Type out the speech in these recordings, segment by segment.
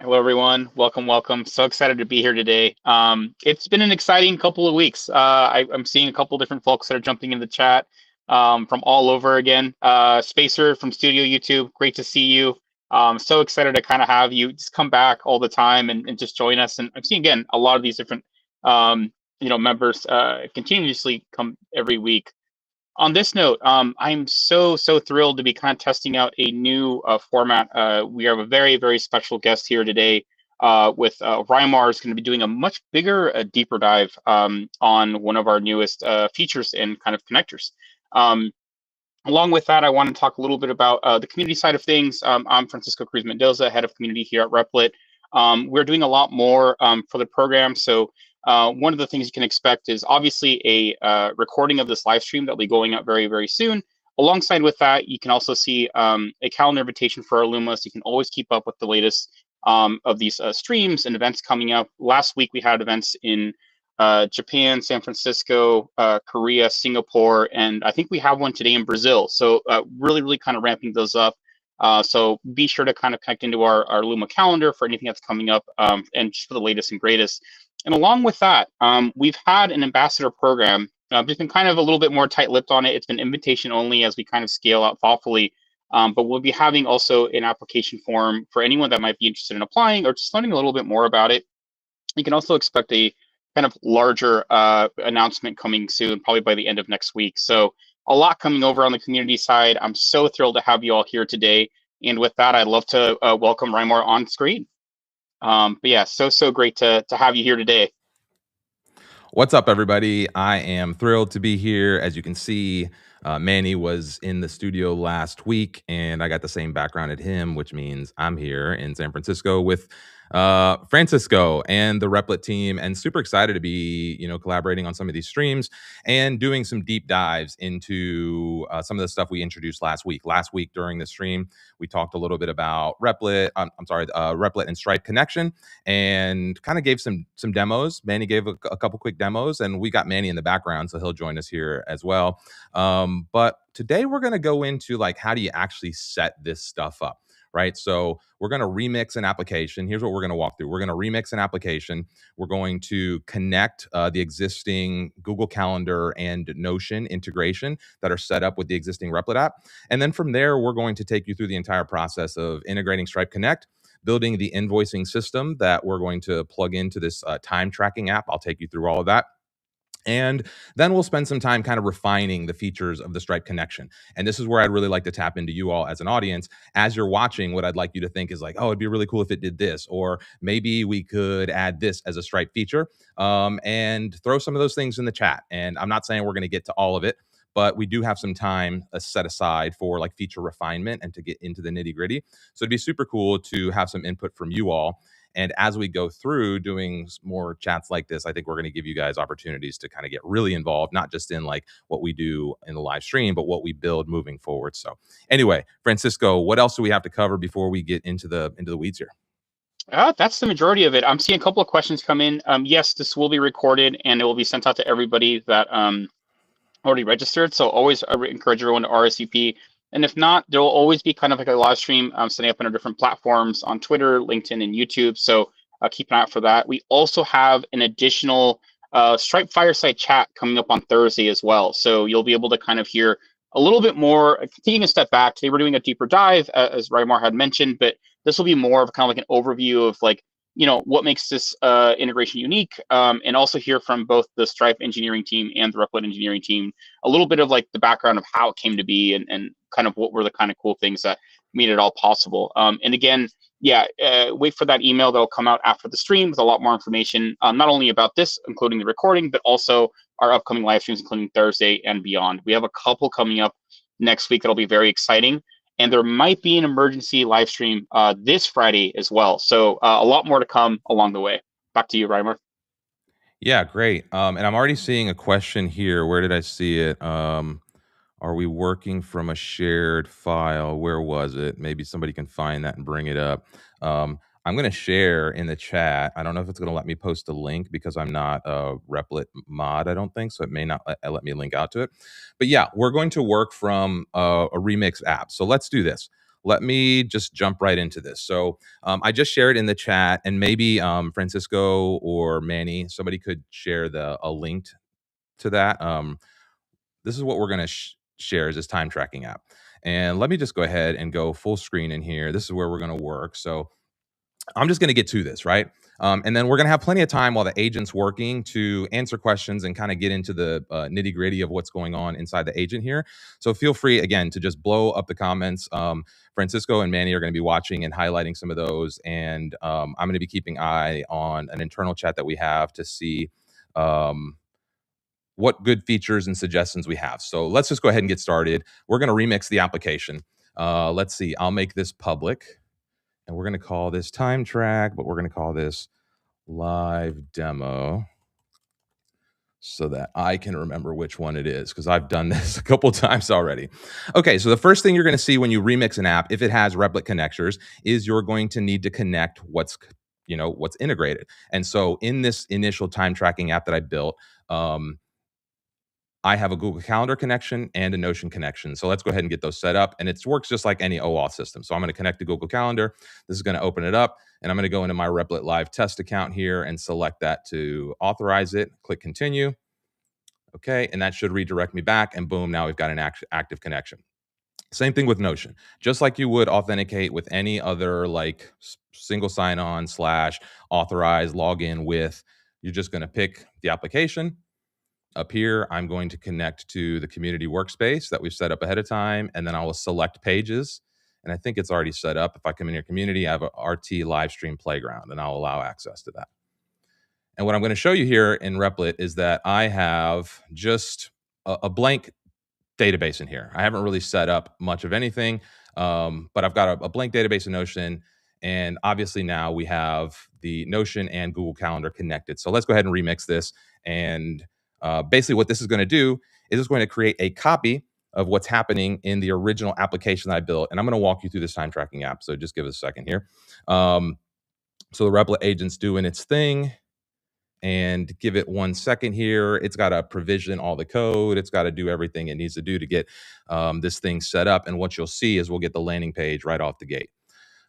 Hello, everyone. Welcome, welcome. So excited to be here today. It's been an exciting couple of weeks. I'm seeing a couple different folks that are jumping in the chat from all over again. Spacer from Studio YouTube, great to see you. So excited to kind of have you just come back all the time and just join us. And I'm seeing again a lot of these different members continuously come every week. On this note, I'm so thrilled to be kind of testing out a new format. We have a very special guest here today with Rymar is going to be doing a much bigger, deeper dive on one of our newest features and kind of connectors. Um, Along with that, I want to talk a little bit about the community side of things. I'm Francisco Cruz Mendoza, head of community here at Replit. We're doing a lot more for the program. So one of the things you can expect is obviously a recording of this live stream that will be going out very soon. Alongside with that, you can also see a calendar invitation for our Luma, so you can always keep up with the latest of these streams and events coming up. Last week, we had events in Japan, San Francisco, Korea, Singapore, and I think we have one today in Brazil. So really kind of ramping those up. So be sure to kind of connect into our Luma calendar for anything that's coming up and just for the latest and greatest. And along with that, we've had an ambassador program. Just been kind of a little bit more tight-lipped on it. It's been invitation only as we kind of scale out thoughtfully. But we'll be having also an application form for anyone that might be interested in applying or just learning a little bit more about it. You can also expect a kind of larger announcement coming soon, probably by the end of next week. So a lot coming over on the community side. I'm so thrilled to have you all here today. And with that, I'd love to welcome Rymar on screen. But yeah, so great to have you here today. What's up, everybody? I am thrilled to be here. As you can see, Manny was in the studio last week, and I got the same background at him, which means I'm here in San Francisco with Francisco and the Replit team, and super excited to be, collaborating on some of these streams and doing some deep dives into some of the stuff we introduced last week. Last week during the stream, we talked a little bit about Replit. Replit and Stripe connection, and kind of gave some demos. Manny gave a couple quick demos, and we got Manny in the background, so he'll join us here as well. But today we're going to go into like how do you actually set this stuff up, right? So we're going to remix an application. Here's what we're going to walk through. We're going to remix an application. We're going to connect the existing Google Calendar and Notion integration that are set up with the existing Replit app. And then from there, we're going to take you through the entire process of integrating Stripe Connect, building the invoicing system that we're going to plug into this time tracking app. I'll take you through all of that. And then we'll spend some time kind of refining the features of the Stripe connection. And this is where I'd really like to tap into you all as an audience. As you're watching, what I'd like you to think is like, oh, it'd be really cool if it did this, or maybe we could add this as a Stripe feature, and throw some of those things in the chat. And I'm not saying we're going to get to all of it, but we do have some time set aside for like feature refinement and to get into the nitty gritty. So it'd be super cool to have some input from you all. And as we go through doing more chats like this, I think we're going to give you guys opportunities to kind of get really involved, not just in like what we do in the live stream, but what we build moving forward. So anyway, Francisco, what else do we have to cover before we get into the weeds here? That's the majority of it. I'm seeing a couple of questions come in. Yes, this will be recorded and it will be sent out to everybody that already registered. So always encourage everyone to RSVP. And if not, there will always be kind of like a live stream setting up on our different platforms on Twitter, LinkedIn, and YouTube. So keep an eye out for that. We also have an additional Stripe Fireside chat coming up on Thursday as well. So you'll be able to kind of hear a little bit more, taking a step back. Today we're doing a deeper dive, as Rymar had mentioned, but this will be more of kind of like an overview of like, what makes this integration unique, and also hear from both the Stripe engineering team and the Replit engineering team a little bit of like the background of how it came to be and kind of what were the kind of cool things that made it all possible. And again, wait for that email that'll come out after the stream with a lot more information, not only about this, including the recording, but also our upcoming live streams, including Thursday and beyond. We have a couple coming up next week that'll be very exciting. And there might be an emergency live stream this Friday as well. So a lot more to come along the way. Back to you, Rymar. Yeah, great. And I'm already seeing a question here. Where did I see it? Are we working from a shared file? Where was it? Maybe somebody can find that and bring it up. I'm going to share in the chat. I don't know if it's going to let me post a link because I'm not a Replit mod, I don't think. So it may not let me link out to it. But yeah, we're going to work from a Remix app. So let's do this. Let me just jump right into this. So I just shared in the chat, and maybe Francisco or Manny, somebody could share a link to that. This is what we're going to share is this time tracking app. And let me just go ahead and go full screen in here. This is where we're going to work. So I'm just going to get to this, right? And then we're going to have plenty of time while the agent's working to answer questions and kind of get into the nitty gritty of what's going on inside the agent here. So feel free, again, to just blow up the comments. Francisco and Manny are going to be watching and highlighting some of those. And I'm going to be keeping eye on an internal chat that we have to see what good features and suggestions we have. So let's just go ahead and get started. We're going to remix the application. Let's see. I'll make this public. And we're going to call this time track, but we're going to call this live demo so that I can remember which one it is, because I've done this a couple times already. Okay, so the first thing you're going to see when you remix an app, if it has Replit connectors, is you're going to need to connect what's integrated. And so in this initial time tracking app that I built, I have a Google Calendar connection and a Notion connection. So let's go ahead and get those set up. And it works just like any OAuth system. So I'm going to connect to Google Calendar. This is going to open it up. And I'm going to go into my Replit Live test account here and select that to authorize it. Click continue. Okay. And that should redirect me back. And boom, now we've got an active connection. Same thing with Notion. Just like you would authenticate with any other like single sign-on / authorize login with, you're just going to pick the application. Up here, I'm going to connect to the community workspace that we've set up ahead of time, and then I will select pages. And I think it's already set up. If I come in your community, I have a RT live stream playground, and I'll allow access to that. And what I'm going to show you here in Replit is that I have just a blank database in here. I haven't really set up much of anything, but I've got a blank database in Notion. And obviously now we have the Notion and Google Calendar connected. So let's go ahead and remix this. And basically what this is going to do is it's going to create a copy of what's happening in the original application that I built. And I'm going to walk you through this time tracking app. So just give us a second here. So the Replit agent's doing its thing. And give it 1 second here. It's got to provision all the code. It's got to do everything it needs to do to get this thing set up. And what you'll see is we'll get the landing page right off the gate.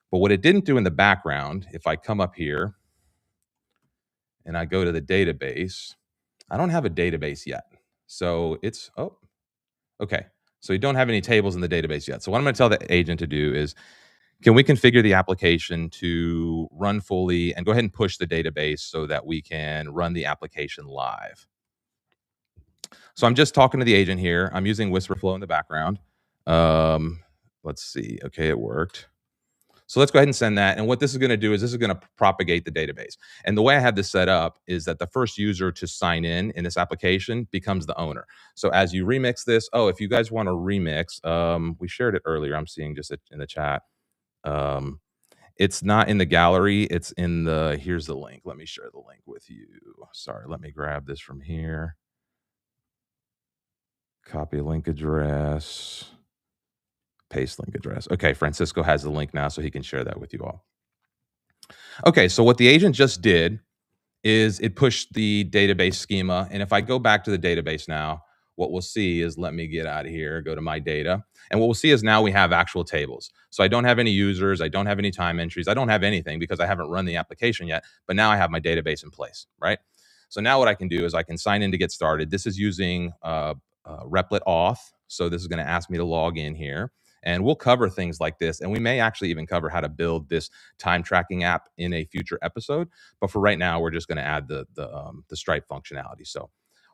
But what it didn't do in the background, if I come up here and I go to the database, I don't have a database yet. So it's, okay. So you don't have any tables in the database yet. So what I'm going to tell the agent to do is, can we configure the application to run fully and go ahead and push the database so that we can run the application live? So I'm just talking to the agent here. I'm using Whisperflow in the background. Let's see. Okay, it worked. So let's go ahead and send that. And what this is going to do is this is going to propagate the database. And the way I have this set up is that the first user to sign in this application becomes the owner. So as you remix this, if you guys want to remix, we shared it earlier. I'm seeing just in the chat. It's not in the gallery. It's in here's the link. Let me share the link with you. Sorry, let me grab this from here. Copy link address, paste link address. Okay, Francisco has the link now, so he can share that with you all. Okay, so what the agent just did is it pushed the database schema. And if I go back to the database now, what we'll see is, let me get out of here, go to my data. And what we'll see is now we have actual tables. So I don't have any users. I don't have any time entries. I don't have anything because I haven't run the application yet. But now I have my database in place, right? So now what I can do is I can sign in to get started. This is using Replit auth. So this is going to ask me to log in here. And we'll cover things like this. And we may actually even cover how to build this time tracking app in a future episode. But for right now, we're just going to add the Stripe functionality. So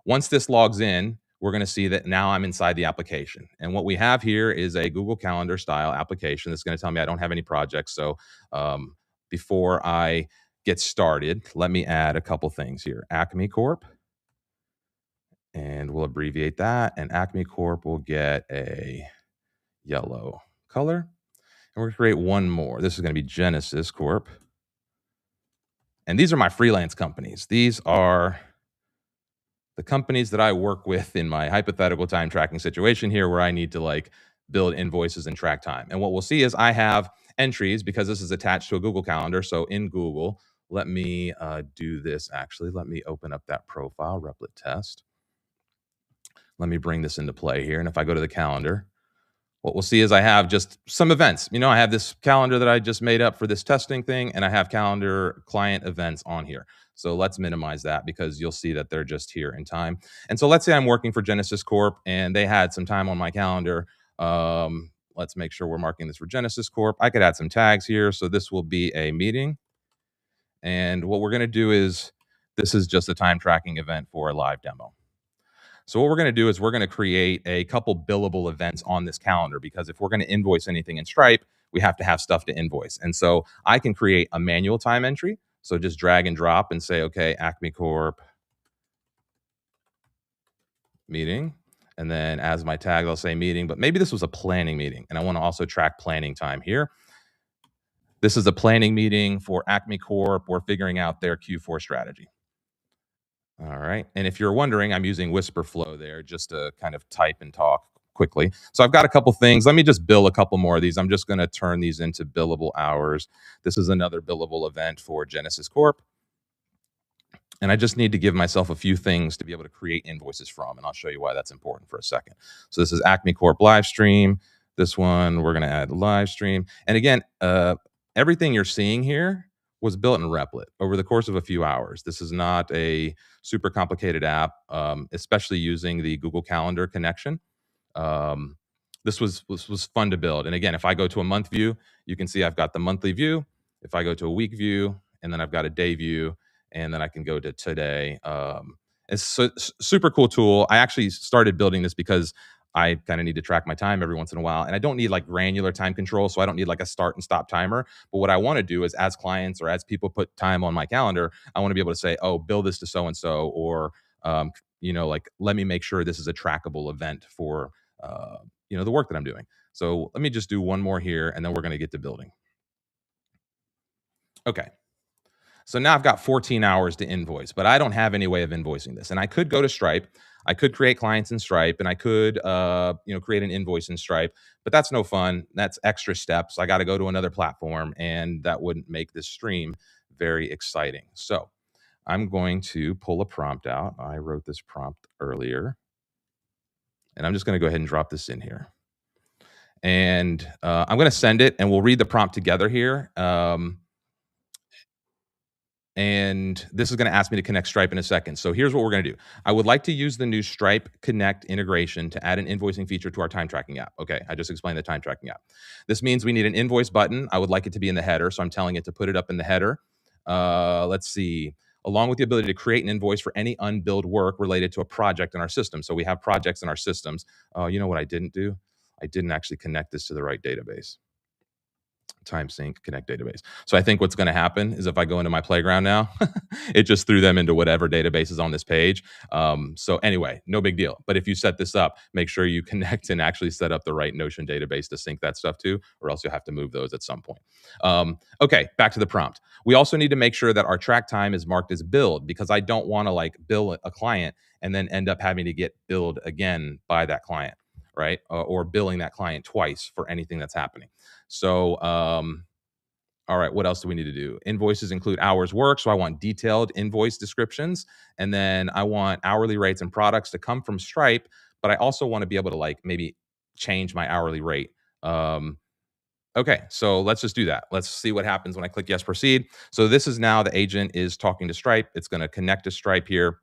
once this logs in, we're going to see that now I'm inside the application. And what we have here is a Google Calendar style application that's going to tell me I don't have any projects. So before I get started, let me add a couple things here. Acme Corp. And we'll abbreviate that. And Acme Corp will get a yellow color. And we're going to create one more. This is going to be Genesis Corp. And these are my freelance companies. These are the companies that I work with in my hypothetical time tracking situation here where I need to like build invoices and track time. And what we'll see is I have entries because this is attached to a Google Calendar. So in Google, let me do this actually. Let me open up that profile, Replit test. Let me bring this into play here. And if I go to the calendar, what we'll see is I have just some events. You know, I have this calendar that I just made up for this testing thing, and I have calendar client events on here. So let's minimize that because you'll see that they're just here in time. And so let's say I'm working for Genesis Corp and they had some time on my calendar. Let's make sure we're marking this for Genesis Corp. I could add some tags here. So this will be a meeting. And what we're going to do is this is just a time tracking event for a live demo. So what we're going to do is we're going to create a couple billable events on this calendar because if we're going to invoice anything in Stripe, we have to have stuff to invoice. And so I can create a manual time entry. So just drag and drop and say, okay, Acme Corp meeting. And then as my tag, I'll say meeting, but maybe this was a planning meeting. And I want to also track planning time here. This is a planning meeting for Acme Corp. We're figuring out their Q4 strategy. All right. And if you're wondering, I'm using Whisper Flow there just to kind of type and talk quickly. So I've got a couple things. Let me just bill a couple more of these. I'm just going to turn these into billable hours. This is another billable event for Genesis Corp. And I just need to give myself a few things to be able to create invoices from. And I'll show you why that's important for a second. So this is Acme Corp live stream. This one, we're going to add live stream. And again, everything you're seeing here was built in Replit over the course of a few hours. This is not a super complicated app, especially using the Google Calendar connection. This was fun to build. And again, if I go to a month view, you can see I've got the monthly view. If I go to a week view, and then I've got a day view, and then I can go to today. It's a super cool tool. I actually started building this because I kind of need to track my time every once in a while. And I don't need like granular time control. So I don't need like a start and stop timer. But what I want to do is as clients or as people put time on my calendar, I want to be able to say, oh, bill this to so-and-so, or, like, let me make sure this is a trackable event for, the work that I'm doing. So let me just do one more here and then we're going to get to building. Okay. So now I've got 14 hours to invoice, but I don't have any way of invoicing this. And I could go to Stripe. I could create clients in Stripe, and I could, create an invoice in Stripe. But that's no fun. That's extra steps. I got to go to another platform, and that wouldn't make this stream very exciting. So I'm going to pull a prompt out. I wrote this prompt earlier, and I'm just going to go ahead and drop this in here. And I'm going to send it, and we'll read the prompt together here. And this is going to ask me to connect Stripe in a second. So here's what we're going to do. I would like to use the new Stripe Connect integration to add an invoicing feature to our time tracking app. Okay, I just explained the time tracking app. This means we need an invoice button. I would like it to be in the header, so I'm telling it to put it up in the header. Let's see. Along with the ability to create an invoice for any unbilled work related to a project in our system. So we have projects in our systems. You know what I didn't do? I didn't actually connect this to the right database. Time sync connect database. So I think what's going to happen is if I go into my playground now, it just threw them into whatever database is on this page. So anyway, no big deal. But if you set this up, make sure you connect and actually set up the right Notion database to sync that stuff to, or else you'll have to move those at some point. Okay, back to the prompt. We also need to make sure that our track time is marked as billed because I don't want to like bill a client and then end up having to get billed again by that client, right? Or billing that client twice for anything that's happening. So, all right, what else do we need to do? Invoices include hours worked. So I want detailed invoice descriptions. And then I want hourly rates and products to come from Stripe, but I also want to be able to like maybe change my hourly rate. Okay, so let's just do that. Let's see what happens when I click yes, proceed. So this is now the agent is talking to Stripe. It's going to connect to Stripe here.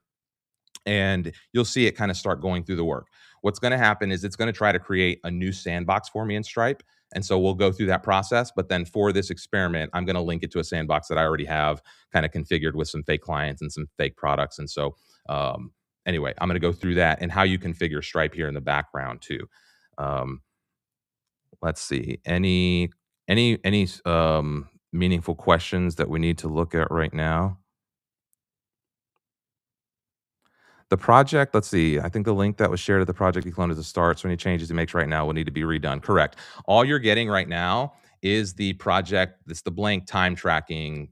And you'll see it kind of start going through the work. What's going to happen is it's going to try to create a new sandbox for me in Stripe. And so we'll go through that process. But then for this experiment, I'm going to link it to a sandbox that I already have kind of configured with some fake clients and some fake products. And so anyway, I'm going to go through that and how you configure Stripe here in the background too. Let's see. Any meaningful questions that we need to look at right now? The project, let's see. I think the link that was shared at the project you cloned at the start. So any changes he makes right now will need to be redone. Correct. All you're getting right now is the project. It's the blank time tracking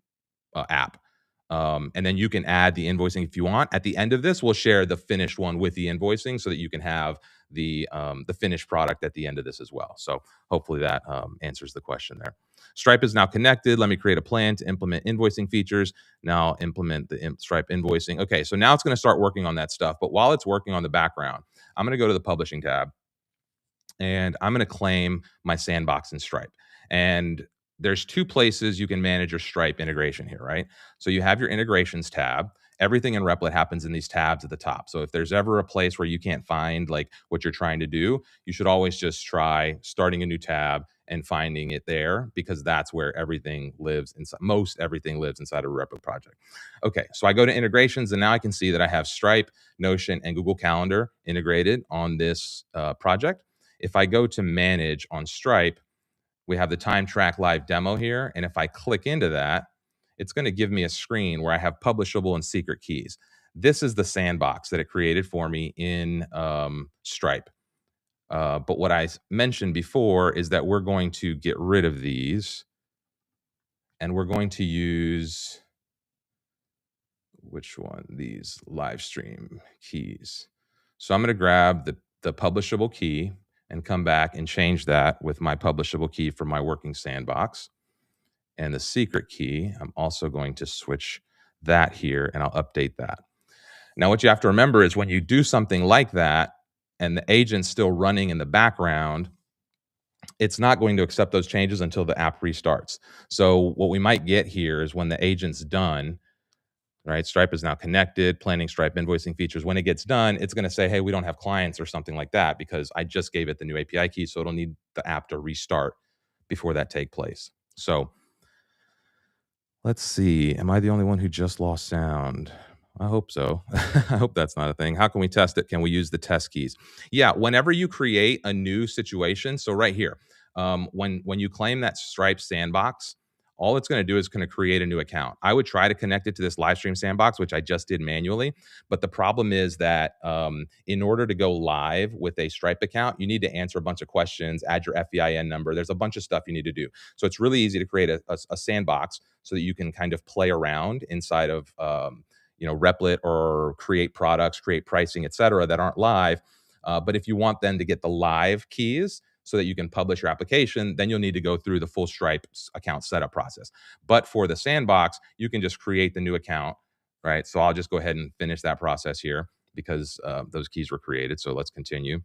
app. And then you can add the invoicing if you want. At the end of this, we'll share the finished one with the invoicing so that you can have the finished product at the end of this as well. So hopefully that answers the question there. Stripe is now connected. Let me create a plan to implement invoicing features. Now implement the Stripe invoicing. Okay, so now it's going to start working on that stuff. But while it's working on the background, I'm going to go to the publishing tab and I'm going to claim my sandbox in Stripe. And there's two places you can manage your Stripe integration here, right? So you have your integrations tab. Everything in Replit happens in these tabs at the top. So if there's ever a place where you can't find like what you're trying to do, you should always just try starting a new tab and finding it there, because that's where everything lives inside. Most everything lives inside a Replit project. Okay, so I go to integrations and now I can see that I have Stripe, Notion, and Google Calendar integrated on this project. If I go to manage on Stripe, we have the time track live demo here. And if I click into that, it's going to give me a screen where I have publishable and secret keys. This is the sandbox that it created for me in Stripe. But what I mentioned before is that we're going to get rid of these and we're going to use, which one? These live stream keys. So I'm going to grab the publishable key and come back and change that with my publishable key for my working sandbox. And the secret key, I'm also going to switch that here and I'll update that. Now, what you have to remember is when you do something like that and the agent's still running in the background, it's not going to accept those changes until the app restarts. So what we might get here is when the agent's done, right? Stripe is now connected, planning Stripe invoicing features. When it gets done, it's going to say, hey, we don't have clients or something like that because I just gave it the new API key. So it'll need the app to restart before that take place. So let's see. Am I the only one who just lost sound? I hope so. I hope that's not a thing. How can we test it? Can we use the test keys? Yeah, whenever you create a new situation, so right here, when you claim that Stripe sandbox, all it's going to do is going to create a new account. I would try to connect it to this live stream sandbox, which I just did manually. But the problem is that in order to go live with a Stripe account, you need to answer a bunch of questions, add your FEIN number. There's a bunch of stuff you need to do. So it's really easy to create a sandbox so that you can kind of play around inside of Replit or create products, create pricing, et cetera, that aren't live. But if you want then to get the live keys so that you can publish your application, then you'll need to go through the full Stripe account setup process. But for the sandbox, you can just create the new account, right? So I'll just go ahead and finish that process here because those keys were created. So let's continue.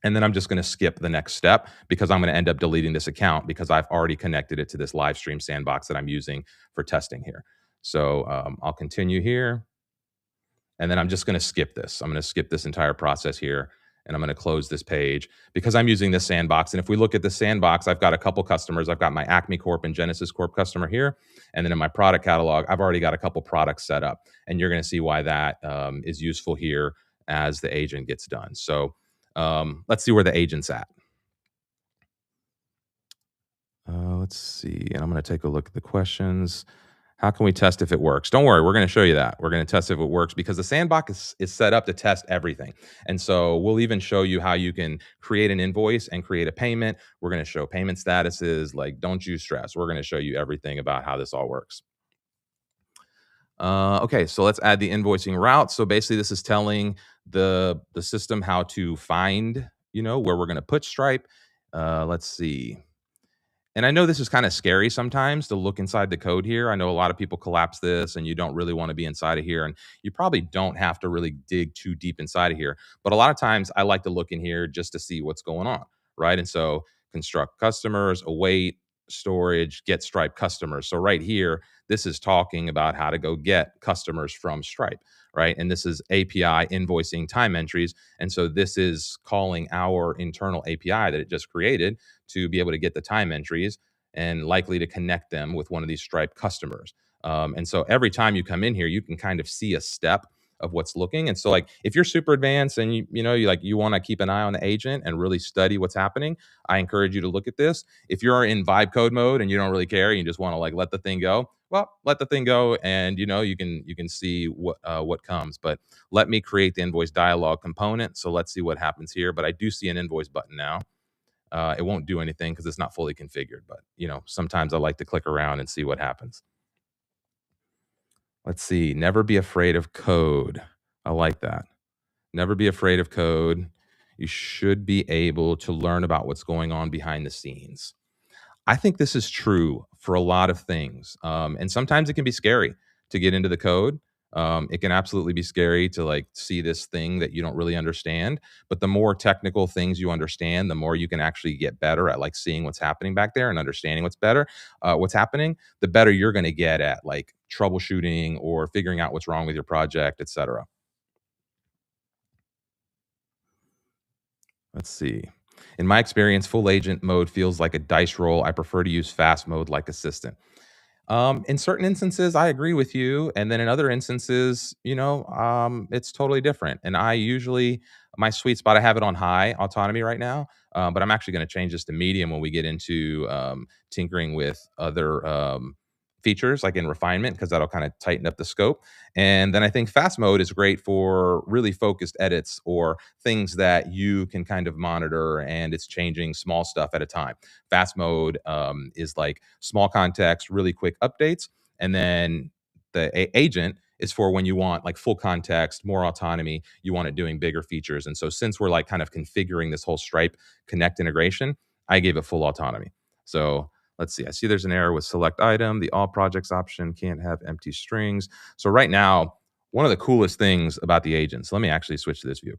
And then I'm just going to skip the next step because I'm going to end up deleting this account because I've already connected it to this live stream sandbox that I'm using for testing here. So I'll continue here. And then I'm just going to skip this. I'm going to skip this entire process here. And I'm going to close this page because I'm using this sandbox. And if we look at the sandbox, I've got a couple customers. I've got my Acme Corp and Genesis Corp customer here. And then in my product catalog, I've already got a couple products set up. And you're going to see why that is useful here as the agent gets done. So let's see where the agent's at. Let's see. And I'm going to take a look at the questions. How can we test if it works? Don't worry, we're going to show you that. We're going to test if it works because the sandbox is set up to test everything. And so we'll even show you how you can create an invoice and create a payment. We're going to show payment statuses. Like, don't you stress. We're going to show you everything about how this all works. Okay, so let's add the invoicing route. So basically this is telling the system how to find, where we're going to put Stripe. Let's see. And I know this is kind of scary sometimes to look inside the code here. I know a lot of people collapse this and you don't really want to be inside of here. And you probably don't have to really dig too deep inside of here. But a lot of times I like to look in here just to see what's going on, right? And so construct customers, await, storage, get Stripe customers. So right here, this is talking about how to go get customers from Stripe, right? And this is API invoicing time entries. And so this is calling our internal API that it just created to be able to get the time entries and likely to connect them with one of these Stripe customers. And so every time you come in here, you can kind of see a step of what's looking. And so like if you're super advanced and you want to keep an eye on the agent and really study what's happening, I encourage you to look at this. If you're in vibe code mode and you don't really care, you just want to like let the thing go, well, let the thing go and you can see what comes. But let me create the invoice dialog component. So let's see what happens here. But I do see an invoice button now. It won't do anything because it's not fully configured, but sometimes I like to click around and see what happens. Let's see. Never be afraid of code. I like that. Never be afraid of code. You should be able to learn about what's going on behind the scenes. I think this is true for a lot of things. And sometimes it can be scary to get into the code. It can absolutely be scary to like see this thing that you don't really understand. But the more technical things you understand, the more you can actually get better at like seeing what's happening back there and understanding what's happening. The better you're going to get at like troubleshooting or figuring out what's wrong with your project, etc. Let's see. In my experience, full agent mode feels like a dice roll. I prefer to use fast mode like assistant. In certain instances, I agree with you, and then in other instances, it's totally different. And I usually my sweet spot, I have it on high autonomy right now, but I'm actually going to change this to medium when we get into tinkering with other features like in refinement because that'll kind of tighten up the scope. And then I think fast mode is great for really focused edits or things that you can kind of monitor and it's changing small stuff at a time. Fast mode is like small context, really quick updates. And then the agent is for when you want like full context, more autonomy, you want it doing bigger features. And so since we're like kind of configuring this whole Stripe Connect integration, I gave it full autonomy. So let's see. I see there's an error with select item. The all projects option can't have empty strings. So right now, one of the coolest things about the agents, let me actually switch to this view.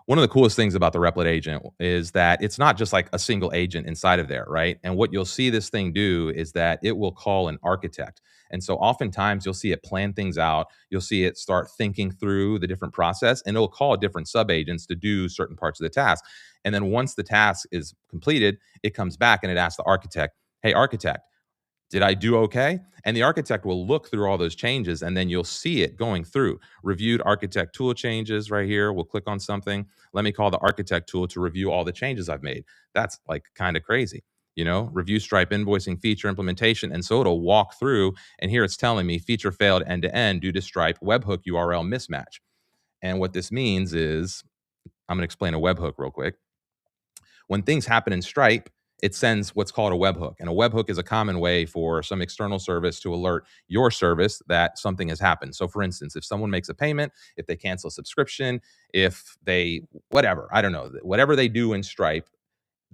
One of the coolest things about the Replit agent is that it's not just like a single agent inside of there, right? And what you'll see this thing do is that it will call an architect. And so oftentimes you'll see it plan things out. You'll see it start thinking through the different process and it'll call different sub agents to do certain parts of the task. And then once the task is completed, it comes back and it asks the architect, hey, architect, did I do okay? And the architect will look through all those changes and then you'll see it going through. Reviewed architect tool changes right here. We'll click on something. Let me call the architect tool to review all the changes I've made. That's like kind of crazy. Review Stripe invoicing feature implementation. And so it'll walk through. And here it's telling me feature failed end to end due to Stripe webhook URL mismatch. And what this means is I'm going to explain a webhook real quick. When things happen in Stripe, it sends what's called a webhook. And a webhook is a common way for some external service to alert your service that something has happened. So, for instance, if someone makes a payment, if they cancel a subscription, if they, whatever, I don't know, whatever they do in Stripe,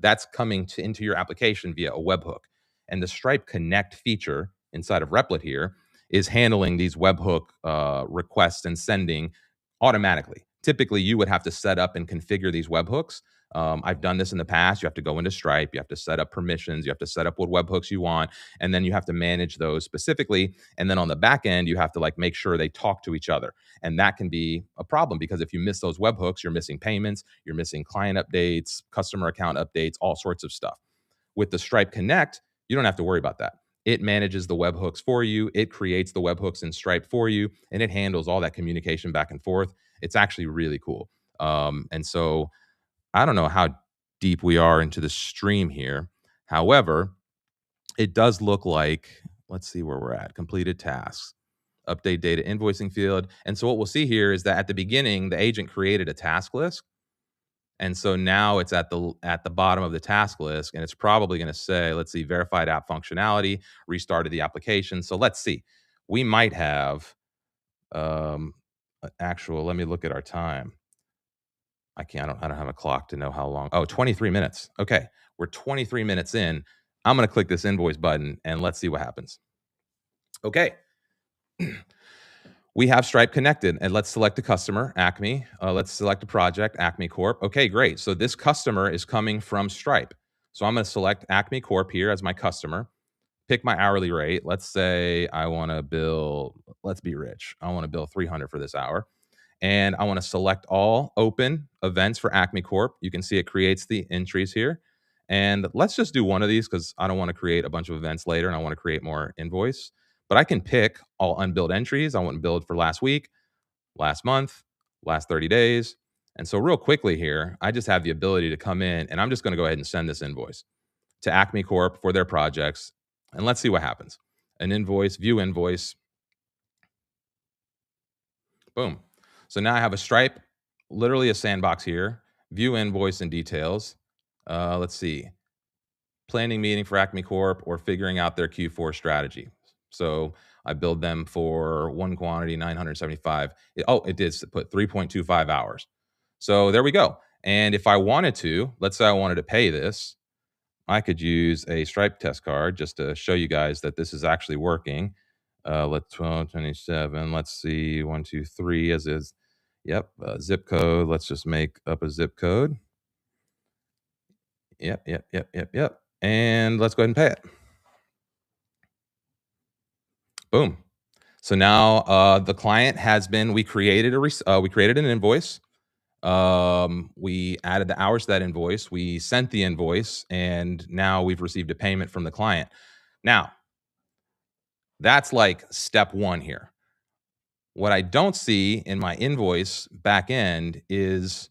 that's coming into your application via a webhook. And the Stripe Connect feature inside of Replit here is handling these webhook requests and sending automatically. Typically, you would have to set up and configure these webhooks. I've done this in the past. You have to go into Stripe, you have to set up permissions, you have to set up what webhooks you want, and then you have to manage those specifically. And then on the back end, you have to like make sure they talk to each other. And that can be a problem because if you miss those webhooks, you're missing payments, you're missing client updates, customer account updates, all sorts of stuff. With the Stripe Connect, you don't have to worry about that. It manages the webhooks for you, it creates the webhooks in Stripe for you, and it handles all that communication back and forth. It's actually really cool. And so I don't know how deep we are into the stream here. However, it does look like, let's see where we're at. Completed tasks, update data invoicing field. And so what we'll see here is that at the beginning, the agent created a task list. And so now it's at the bottom of the task list, and it's probably going to say, let's see, verified app functionality, restarted the application. So let's see. We might have actual, let me look at our time. I don't have a clock to know how long. Oh, 23 minutes. Okay. We're 23 minutes in. I'm going to click this invoice button and let's see what happens. Okay. We have Stripe connected and let's select a customer, Acme. Let's select a project, Acme Corp. Okay, great. So this customer is coming from Stripe. So I'm going to select Acme Corp here as my customer, pick my hourly rate. Let's say I want to bill, let's be rich. I want to bill 300 for this hour. And I want to select all open events for Acme Corp. You can see it creates the entries here. And let's just do one of these because I don't want to create a bunch of events later and I want to create more invoice. But I can pick all unbilled entries. I want to build for last week, last month, last 30 days. And so real quickly here, I just have the ability to come in and I'm just going to go ahead and send this invoice to Acme Corp for their projects. And let's see what happens. An invoice, view invoice. Boom. So now I have a Stripe, literally a sandbox here, view invoice and details. Let's see. Planning meeting for Acme Corp or figuring out their Q4 strategy. So I billed them for one quantity, 975. It did put 3.25 hours. So there we go. And if I wanted to, let's say I wanted to pay this, I could use a Stripe test card just to show you guys that this is actually working. Let's 1227. Let's see, 123 as is. Yep, zip code. Let's just make up a zip code. Yep. And let's go ahead and pay it. Boom. So now the client has been. We created an invoice. We added the hours to that invoice. We sent the invoice, and now we've received a payment from the client. Now, that's like step one here. What I don't see in my invoice back end is,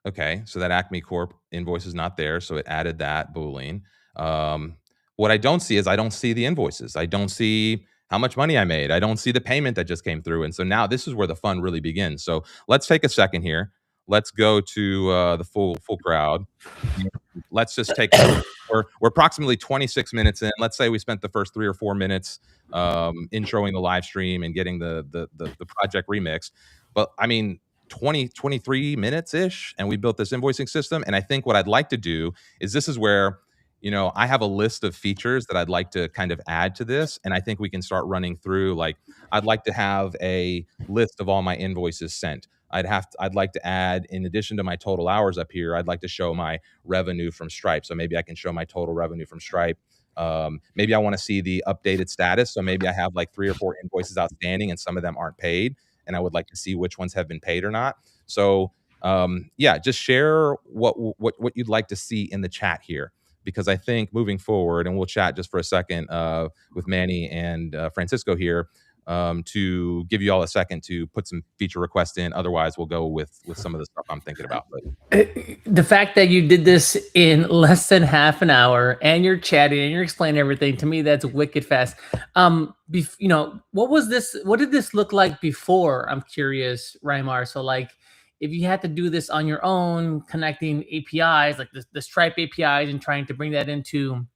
okay, so that Acme Corp invoice is not there, so it added that Boolean. What I don't see is I don't see the invoices. I don't see how much money I made. I don't see the payment that just came through. And so now this is where the fun really begins. So let's take a second here. Let's go to the full crowd. Let's just take a look. We're approximately 26 minutes in. Let's say we spent the first 3 or 4 minutes introing the live stream and getting the project remix. But I mean, 23 minutes ish, and we built this invoicing system. And I think what I'd like to do is, this is where, I have a list of features that I'd like to kind of add to this. And I think we can start running through, like, I'd like to have a list of all my invoices sent. I'd like to add, in addition to my total hours up here, I'd like to show my revenue from Stripe. So maybe I can show my total revenue from Stripe. Maybe I want to see the updated status. So maybe I have like 3 or 4 invoices outstanding and some of them aren't paid, and I would like to see which ones have been paid or not. So yeah, just share what you'd like to see in the chat here, because I think moving forward, and we'll chat just for a second with Manny and Francisco here, to give you all a second to put some feature requests in. Otherwise, we'll go with some of the stuff I'm thinking about. But the fact that you did this in less than half an hour, and you're chatting and you're explaining everything, to me, that's wicked fast. What was this? What did this look like before? I'm curious, Raimar. So, like, if you had to do this on your own, connecting APIs like the Stripe APIs and trying to bring that into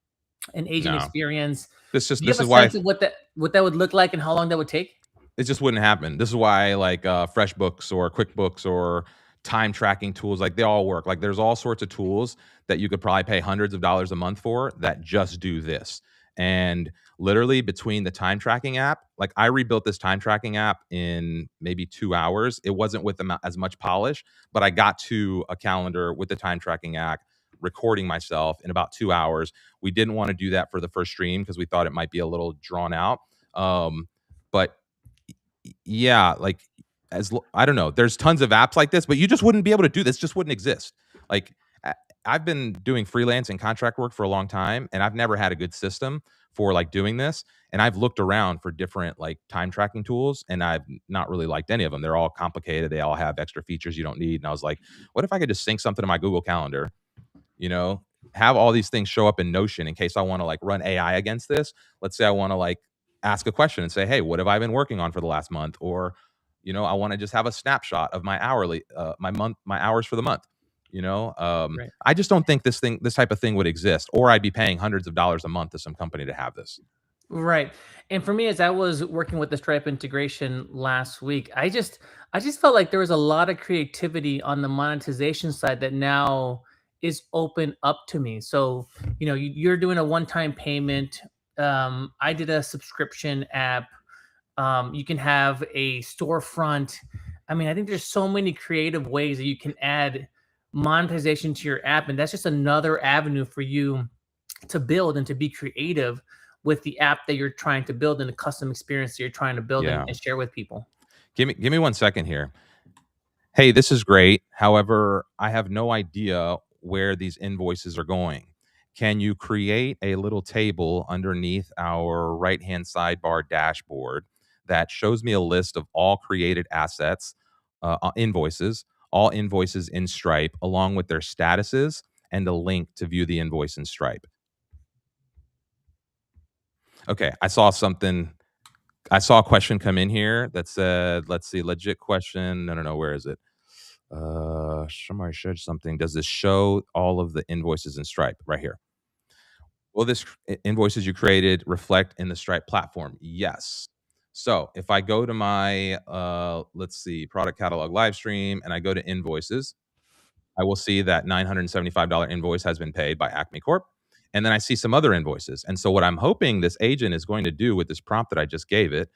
an agent experience, this is why of what that would look like and how long that would take? It just wouldn't happen. This is why, like, FreshBooks or QuickBooks or time tracking tools, like, they all work. Like, there's all sorts of tools that you could probably pay hundreds of dollars a month for that just do this. And literally, between the time tracking app, like, I rebuilt this time tracking app in maybe 2 hours. It wasn't with as much polish, but I got to a calendar with the time tracking app, recording myself in about 2 hours. We didn't want to do that for the first stream because we thought it might be a little drawn out. But yeah, like, I don't know, there's tons of apps like this, but you just wouldn't be able to do this. Just wouldn't exist. Like, I've been doing freelance and contract work for a long time, and I've never had a good system for, like, doing this. And I've looked around for different, like, time tracking tools, and I've not really liked any of them. They're all complicated. They all have extra features you don't need. And I was like, what if I could just sync something to my Google Calendar, have all these things show up in Notion in case I want to, like, run AI against this. Let's say I want to, like, ask a question and say, hey, what have I been working on for the last month? Or, I want to just have a snapshot of my my hours for the month. Right. I just don't think this type of thing would exist, or I'd be paying hundreds of dollars a month to some company to have this. Right. And for me, as I was working with the Stripe integration last week, I just felt like there was a lot of creativity on the monetization side that now is open up to me. So, you're doing a one-time payment. I did a subscription app. You can have a storefront. I mean, I think there's so many creative ways that you can add monetization to your app, and that's just another avenue for you to build and to be creative with the app that you're trying to build and the custom experience that you're trying to build and share with people. Give me 1 second here. Hey, this is great. However, I have no idea where these invoices are going. Can you create a little table underneath our right-hand sidebar dashboard that shows me a list of all created assets, invoices, all invoices in Stripe, along with their statuses, and a link to view the invoice in Stripe? Okay, I saw a question come in here that said, let's see, legit question. No, where is it? Somebody shared something. Does this show all of the invoices in Stripe? Right here. Will this invoices you created reflect in the Stripe platform? Yes. So if I go to my, let's see, product catalog live stream, and I go to invoices, I will see that $975 invoice has been paid by Acme Corp. And then I see some other invoices. And so what I'm hoping this agent is going to do with this prompt that I just gave it,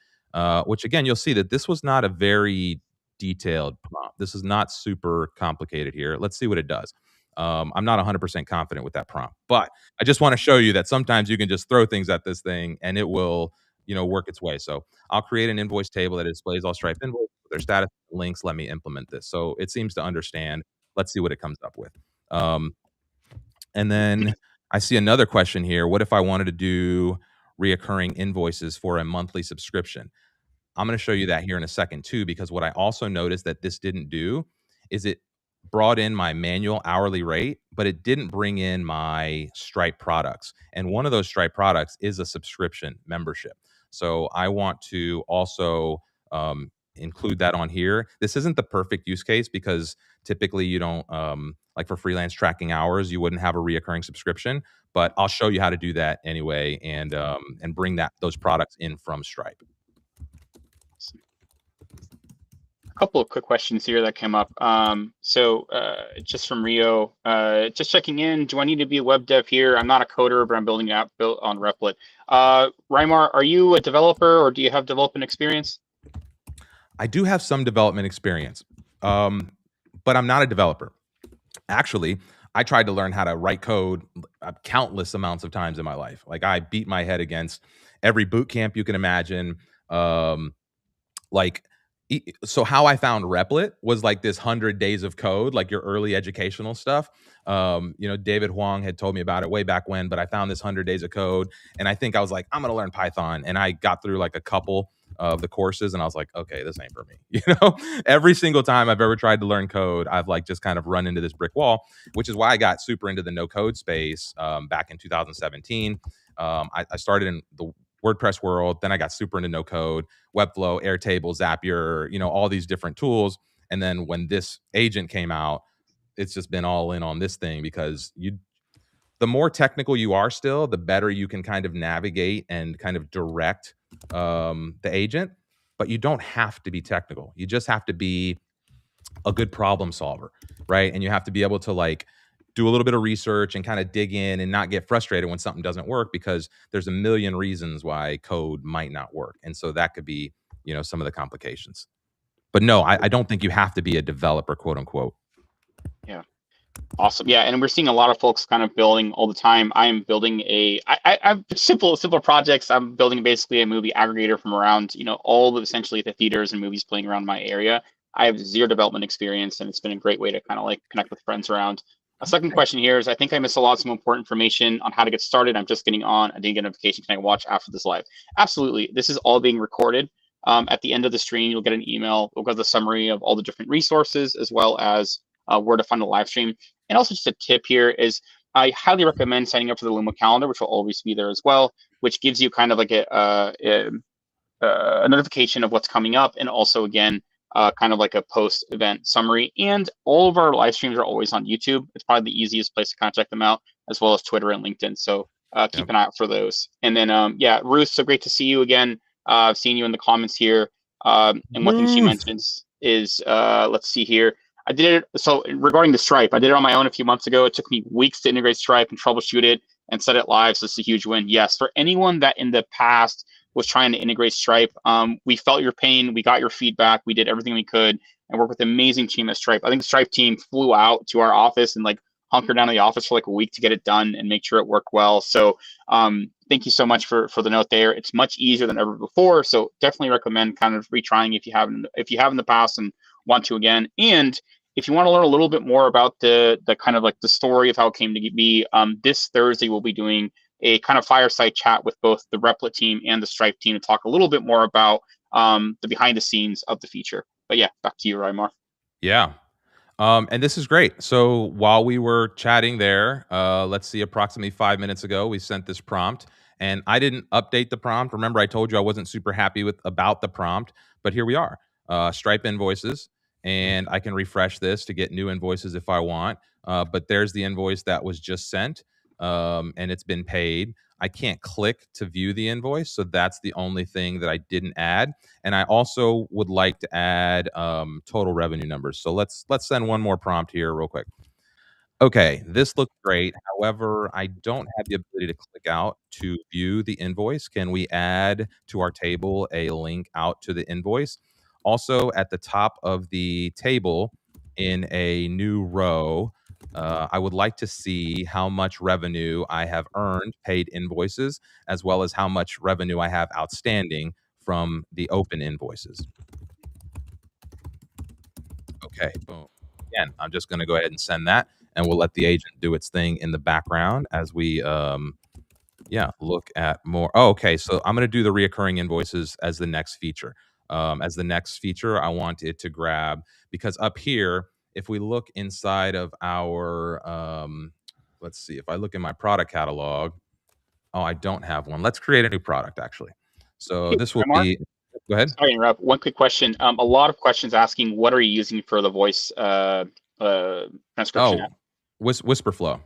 which again, you'll see that this was not a very detailed prompt. This is not super complicated here. Let's see what it does. I'm not 100% confident with that prompt, but I just want to show you that sometimes you can just throw things at this thing and it will, work its way. So I'll create an invoice table that displays all Stripe invoices, their status, links. Let me implement this. So it seems to understand. Let's see what it comes up with. And then I see another question here. What if I wanted to do reoccurring invoices for a monthly subscription? I'm going to show you that here in a second too, because what I also noticed that this didn't do is it brought in my manual hourly rate, but it didn't bring in my Stripe products. And one of those Stripe products is a subscription membership. So I want to also include that on here. This isn't the perfect use case because typically you don't, like for freelance tracking hours, you wouldn't have a reoccurring subscription, but I'll show you how to do that anyway and bring those products in from Stripe. A couple of quick questions here that came up. So just from Rio, just checking in, do I need to be a web dev here? I'm not a coder, but I'm building an app built on Replit. Reimar, are you a developer or do you have development experience? I do have some development experience, but I'm not a developer. Actually, I tried to learn how to write code countless amounts of times in my life. Like I beat my head against every boot camp you can imagine. So how I found Replit was like this 100 days of code, like your early educational stuff. David Huang had told me about it way back when, but I found this 100 days of code and I think I was like, I'm going to learn Python. And I got through like a couple of the courses and I was like, okay, this ain't for me. Every single time I've ever tried to learn code, I've like just kind of run into this brick wall, which is why I got super into the no code space back in 2017. I started in the WordPress world. Then I got super into no code, Webflow, Airtable, Zapier, all these different tools. And then when this agent came out, it's just been all in on this thing because the more technical you are still, the better you can kind of navigate and kind of direct the agent. But you don't have to be technical. You just have to be a good problem solver, right? And you have to be able to like do a little bit of research and kind of dig in and not get frustrated when something doesn't work because there's a million reasons why code might not work. And so that could be, some of the complications. But no, I don't think you have to be a developer, quote unquote. Yeah. Awesome. Yeah. And we're seeing a lot of folks kind of building all the time. I am building I'm simple projects. I'm building basically a movie aggregator from around, all of essentially the theaters and movies playing around my area. I have zero development experience and it's been a great way to kind of like connect with friends around. A second question here is I think I missed some important information on how to get started. I'm just getting on. I didn't get a notification. Can I watch after this live? Absolutely. This is all being recorded. At the end of the stream, you'll get an email. We'll get the summary of all the different resources as well as where to find the live stream. And also just a tip here is I highly recommend signing up for the Luma calendar, which will always be there as well, which gives you kind of like a notification of what's coming up. And also, again, kind of like a post-event summary. And all of our live streams are always on YouTube. It's probably the easiest place to kind of check them out, as well as Twitter and LinkedIn. So keep an eye out for those. And then, Ruth, so great to see you again. I've seen you in the comments here. And one thing she mentions is, let's see here. I did it. So regarding the Stripe, I did it on my own a few months ago. It took me weeks to integrate Stripe and troubleshoot it and set it live. So it's a huge win. Yes, for anyone that in the past was trying to integrate Stripe, we felt your pain. We got your feedback. We did everything we could and worked with an amazing team at Stripe. I think the Stripe team flew out to our office and like hunkered down in the office for like a week to get it done and make sure it worked well. So thank you so much for the note there. It's much easier than ever before. So definitely recommend kind of retrying if you have in the past and want to again. And if you want to learn a little bit more about the kind of like the story of how it came to be, this Thursday we'll be doing a kind of fireside chat with both the Replit team and the Stripe team to talk a little bit more about the behind the scenes of the feature. But yeah, back to you, Reimar. Yeah. And this is great. So while we were chatting there, let's see, approximately 5 minutes ago, we sent this prompt and I didn't update the prompt. Remember, I told you I wasn't super happy about the prompt, but here we are, Stripe invoices. And I can refresh this to get new invoices if I want. But there's the invoice that was just sent. and it's been paid. I can't click to view the invoice, so that's the only thing that I didn't add. And I also would like to add total revenue numbers. So let's send one more prompt here real quick. Okay, this looks great. However, I don't have the ability to click out to view the invoice. Can we add to our table a link out to the invoice? Also, at the top of the table in a new row, I would like to see how much revenue I have earned, paid invoices, as well as how much revenue I have outstanding from the open invoices. Okay, boom. Again, I'm just going to go ahead and send that, and we'll let the agent do its thing in the background as we, look at more. Oh, okay. So I'm going to do the reoccurring invoices as the next feature. As the next feature, I want it to grab, because up here, if we look inside of our, let's see, if I look in my product catalog, oh, I don't have one. Let's create a new product actually. So Hey, this will Mark, be, go ahead. sorry to interrupt. One quick question. A lot of questions asking, what are you using for the voice transcription Oh, app? Whisperflow.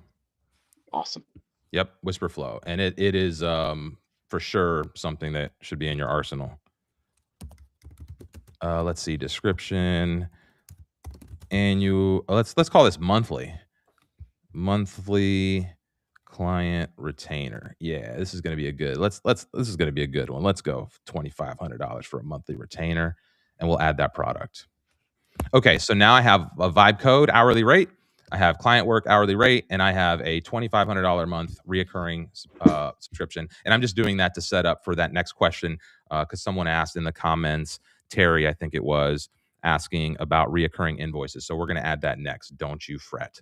Awesome. Yep, Whisperflow, and it is for sure something that should be in your arsenal. Let's see, description, annual. Let's call this monthly. Monthly client retainer. Yeah, this is going to be a good. This is going to be a good one. Let's go $2,500 for a monthly retainer, and we'll add that product. Okay, so now I have a vibe code hourly rate. I have client work hourly rate, and I have a $2,500 a month reoccurring subscription. And I'm just doing that to set up for that next question because someone asked in the comments, Terry, I think it was, asking about reoccurring invoices. So we're going to add that next. Don't you fret.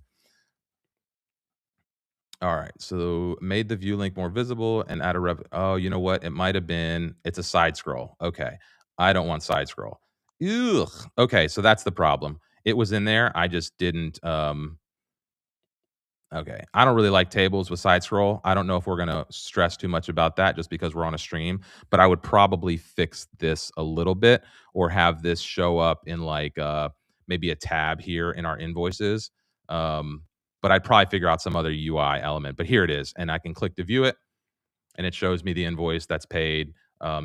All right, so made the view link more visible and add a oh, you know what? It might have been, it's a side scroll. Okay, I don't want side scroll. Ugh. Okay, so that's the problem. It was in there. I just didn't. Okay, I don't really like tables with side scroll. I don't know if we're gonna stress too much about that just because we're on a stream. But I would probably fix this a little bit or have this show up in like maybe a tab here in our invoices. But I'd probably figure out some other UI element. But here it is, and I can click to view it and it shows me the invoice that's paid.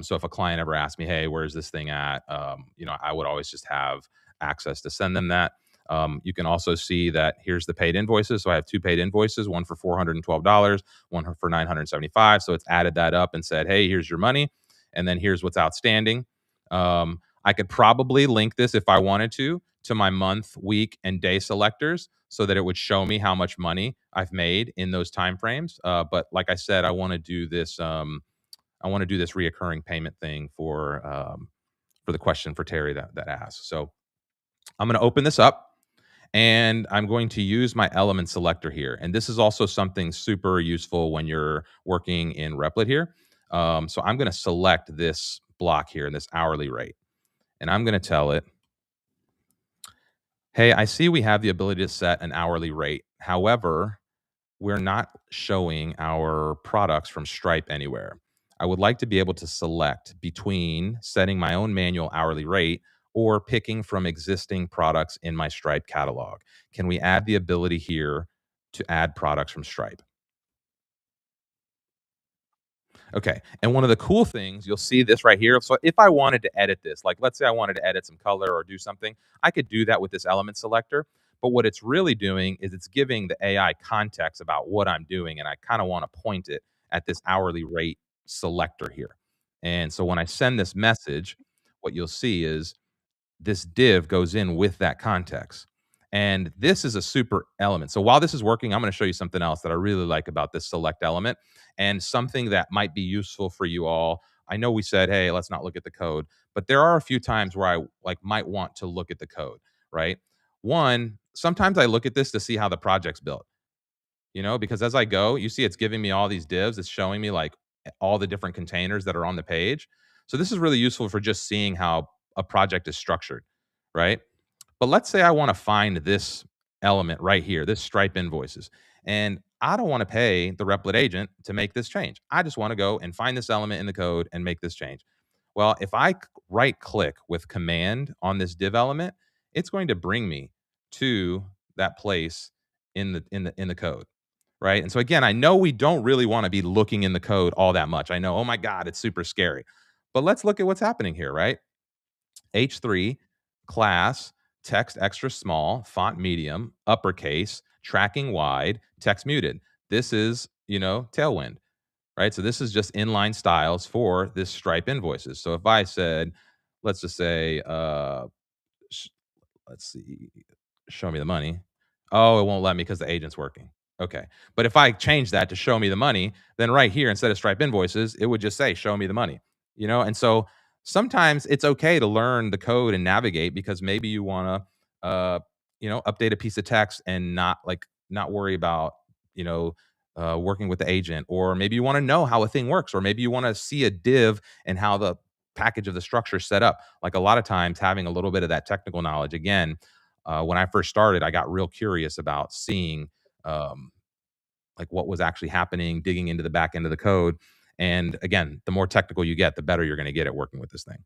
So if a client ever asks me, "Hey, where's this thing at?" I would always just have access to send them that. You can also see that here's the paid invoices. So I have two paid invoices, one for $412, one for $975. So it's added that up and said, "Hey, here's your money," and then here's what's outstanding. I could probably link this if I wanted to my month, week, and day selectors so that it would show me how much money I've made in those time frames. But like I said, I want to do this. I want to do this reoccurring payment thing for the question for Terry that asked. So I'm going to open this up. And I'm going to use my element selector here. And this is also something super useful when you're working in Replit here. So I'm going to select this block here, this hourly rate. And I'm going to tell it, hey, I see we have the ability to set an hourly rate. However, we're not showing our products from Stripe anywhere. I would like to be able to select between setting my own manual hourly rate or picking from existing products in my Stripe catalog. Can we add the ability here to add products from Stripe? Okay. And one of the cool things, you'll see this right here. So if I wanted to edit this, like let's say I wanted to edit some color or do something, I could do that with this element selector. But what it's really doing is it's giving the AI context about what I'm doing. And I kind of want to point it at this hourly rate selector here. And so when I send this message, what you'll see is this div goes in with that context. And this is a super element. So while this is working, I'm going to show you something else that I really like about this select element and something that might be useful for you all. I know we said, hey, let's not look at the code, but there are a few times where I might want to look at the code, right? One, sometimes I look at this to see how the project's built, because as I go, you see it's giving me all these divs. It's showing me like all the different containers that are on the page. So this is really useful for just seeing how a project is structured, right? But let's say I want to find this element right here, this Stripe invoices, and I don't want to pay the Replit agent to make this change. I just want to go and find this element in the code and make this change. Well, if I right click with command on this div element, it's going to bring me to that place in the code. right? And so again, I know we don't really want to be looking in the code all that much. I know, oh my God, it's super scary. But let's look at what's happening here, right? H3, class, text extra small, font medium, uppercase, tracking wide, text muted. This is, Tailwind, right? So this is just inline styles for this Stripe invoices. So if I said, let's just say, let's see, show me the money. Oh, it won't let me because the agent's working. Okay. But if I change that to show me the money, then right here, instead of Stripe invoices, it would just say, show me the money, And so sometimes it's okay to learn the code and navigate because maybe you want to, update a piece of text and not worry about, working with the agent, or maybe you want to know how a thing works, or maybe you want to see a div and how the package of the structure is set up. Like a lot of times, having a little bit of that technical knowledge. Again, when I first started, I got real curious about seeing um, like what was actually happening, digging into the back end of the code. And again, the more technical you get, the better you're going to get at working with this thing.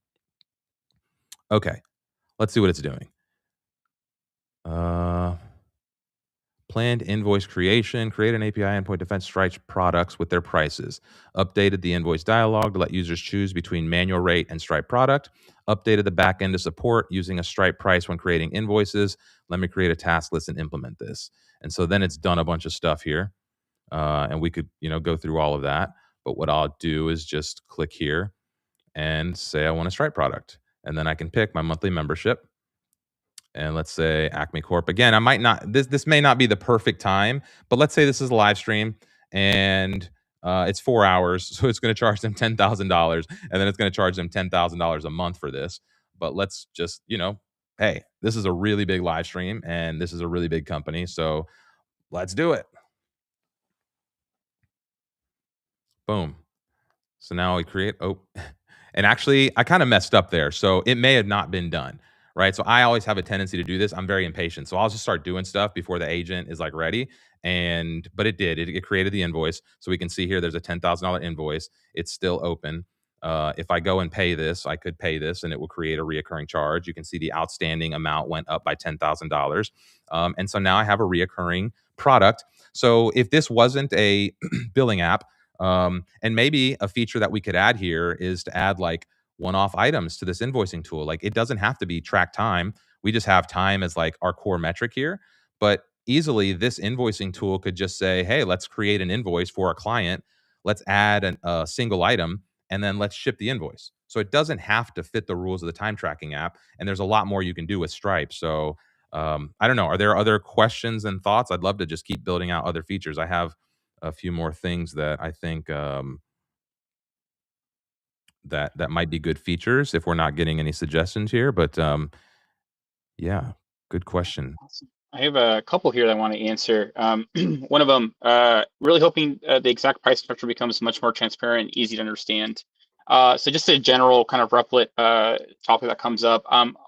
Okay, let's see what it's doing. Planned invoice creation, create an API endpoint defense Stripe products with their prices. Updated the invoice dialog to let users choose between manual rate and Stripe product. Updated the back end to support using a Stripe price when creating invoices. Let me create a task list and implement this. And so then it's done a bunch of stuff here. And we could, go through all of that. But what I'll do is just click here and say I want a Stripe product. And then I can pick my monthly membership. And let's say Acme Corp. Again, I might not, this may not be the perfect time, but let's say this is a live stream and it's 4 hours. So it's going to charge them $10,000 and then it's going to charge them $10,000 a month for this. But let's just, hey, this is a really big live stream and this is a really big company. So let's do it. Boom. So now we create, and actually I kind of messed up there. So it may have not been done, right? So I always have a tendency to do this. I'm very impatient. So I'll just start doing stuff before the agent is like ready. But it did, it created the invoice. So we can see here, there's a $10,000 invoice. It's still open. If I go and pay this, I could pay this and it will create a reoccurring charge. You can see the outstanding amount went up by $10,000. And so now I have a reoccurring product. So if this wasn't a billing app, and maybe a feature that we could add here is to add like one-off items to this invoicing tool. Like it doesn't have to be track time. We just have time as like our core metric here. But easily this invoicing tool could just say, hey, let's create an invoice for a client. Let's add a single item and then let's ship the invoice. So it doesn't have to fit the rules of the time tracking app. And there's a lot more you can do with Stripe. So I don't know. Are there other questions and thoughts? I'd love to just keep building out other features. I have a few more things that I think that might be good features if we're not getting any suggestions here. But yeah, good question. Awesome. I have a couple here that I want to answer. One of them, really hoping the exact price structure becomes much more transparent and easy to understand. So just a general kind of Replit topic that comes up.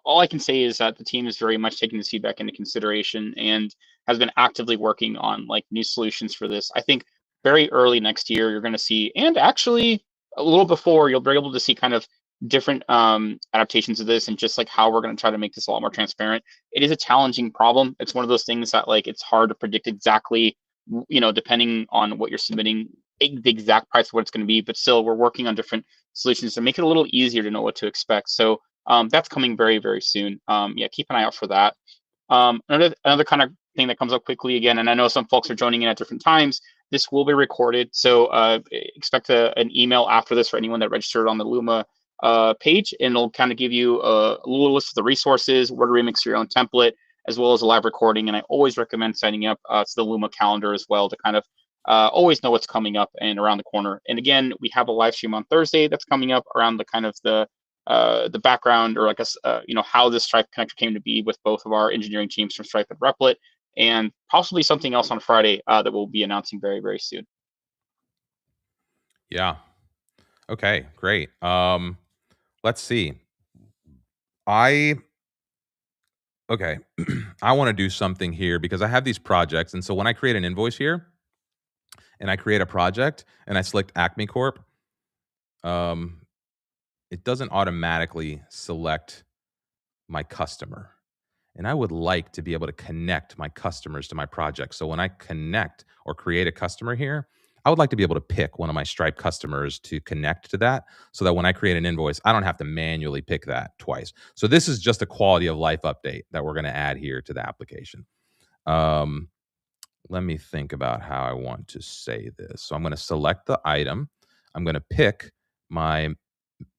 All I can say is that the team is very much taking this feedback into consideration and has been actively working on like new solutions for this. I think very early next year, you're going to see, and actually a little before, you'll be able to see kind of different adaptations of this and just like how we're going to try to make this a lot more transparent. It is a challenging problem. It's one of those things that like it's hard to predict exactly, depending on what you're submitting, the exact price of what it's going to be. But still, we're working on different solutions to make it a little easier to know what to expect. So that's coming very, very soon. Yeah, keep an eye out for that. Another kind of thing that comes up quickly again, and I know some folks are joining in at different times. This will be recorded, so expect an email after this for anyone that registered on the Luma page, and it'll kind of give you a little list of the resources, where to remix your own template, as well as a live recording. And I always recommend signing up to the Luma calendar as well to kind of always know what's coming up and around the corner. And again, we have a live stream on Thursday that's coming up around the kind of the background, or like how this Stripe connector came to be with both of our engineering teams from Stripe and Replit, and possibly something else on Friday that we'll be announcing very, very soon. Yeah. Okay, great. Let's see. I want to do something here because I have these projects. And so when I create an invoice here and I create a project and I select Acme Corp, it doesn't automatically select my customer. and I would like to be able to connect my customers to my project. So when I connect or create a customer here, I would like to be able to pick one of my Stripe customers to connect to that so that when I create an invoice, I don't have to manually pick that twice. So this is just a quality of life update that we're going to add here to the application. Um, Let me think about how I want to say this. So I'm going to select the item. I'm going to pick my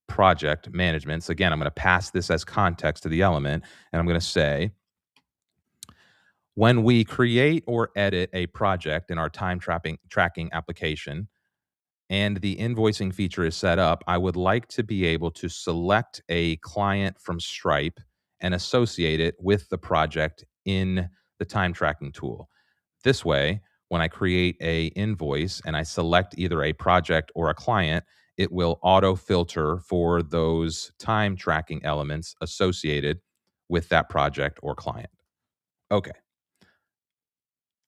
project management. So again, I'm going to pass this as context to the element, and I'm going to say, when we create or edit a project in our time tracking application and the invoicing feature is set up, I would like to be able to select a client from Stripe and associate it with the project in the time tracking tool. This way, when I create a invoice and I select either a project or a client, it will auto filter for those time tracking elements associated with that project or client. Okay,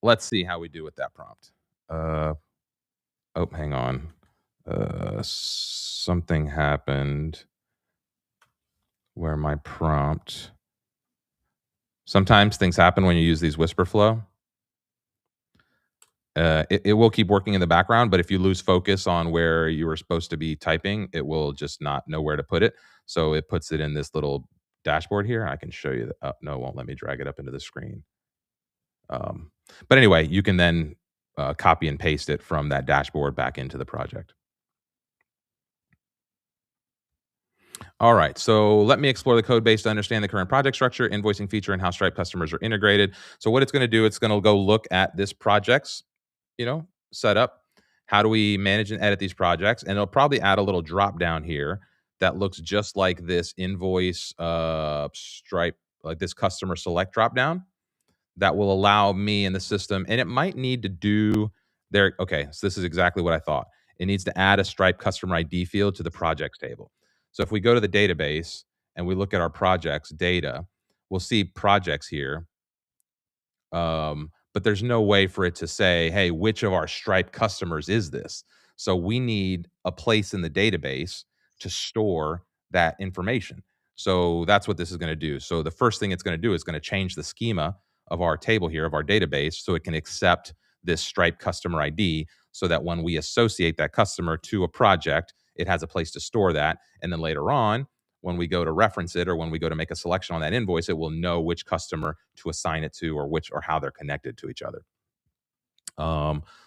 let's see how we do with that prompt. Oh, hang on. Something happened where my prompt. Sometimes things happen when you use these whisper flow. It will keep working in the background, but if you lose focus on where you were supposed to be typing, it will just not know where to put it. So it puts it in this little dashboard here. I can show you that. Oh, no, it won't let me drag it up into the screen. But anyway, you can then copy and paste it from that dashboard back into the project. All right, so let me explore the code base to understand the current project structure, invoicing feature, and how Stripe customers are integrated. So what it's going to do, it's going to go look at this project's, setup. How do we manage and edit these projects? And it'll probably add a little drop down here that looks just like this invoice Stripe, like this customer select drop down that will allow me in the system, and it might need to do there. Okay, so this is exactly what I thought. It needs to add a Stripe customer ID field to the projects table. So if we go to the database and we look at our projects data, we'll see projects here. But there's no way for it to say, hey, which of our Stripe customers is this? So we need a place in the database to store that information. So that's what this is going to do. So the first thing it's going to do is going to change the schema of our table here, of our database, so it can accept this Stripe customer ID so that when we associate that customer to a project, it has a place to store that. And then later on, when we go to reference it or when we go to make a selection on that invoice, it will know which customer to assign it to or how they're connected to each other.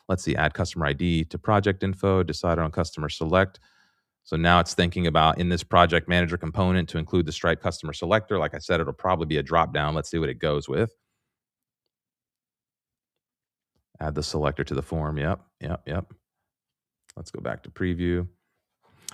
Let's see, add customer ID to project info, decide on customer select. So now it's thinking about in this project manager component to include the Stripe customer selector. Like I said, it'll probably be a drop down. Let's see what it goes with. Add the selector to the form. Yep. Let's go back to preview.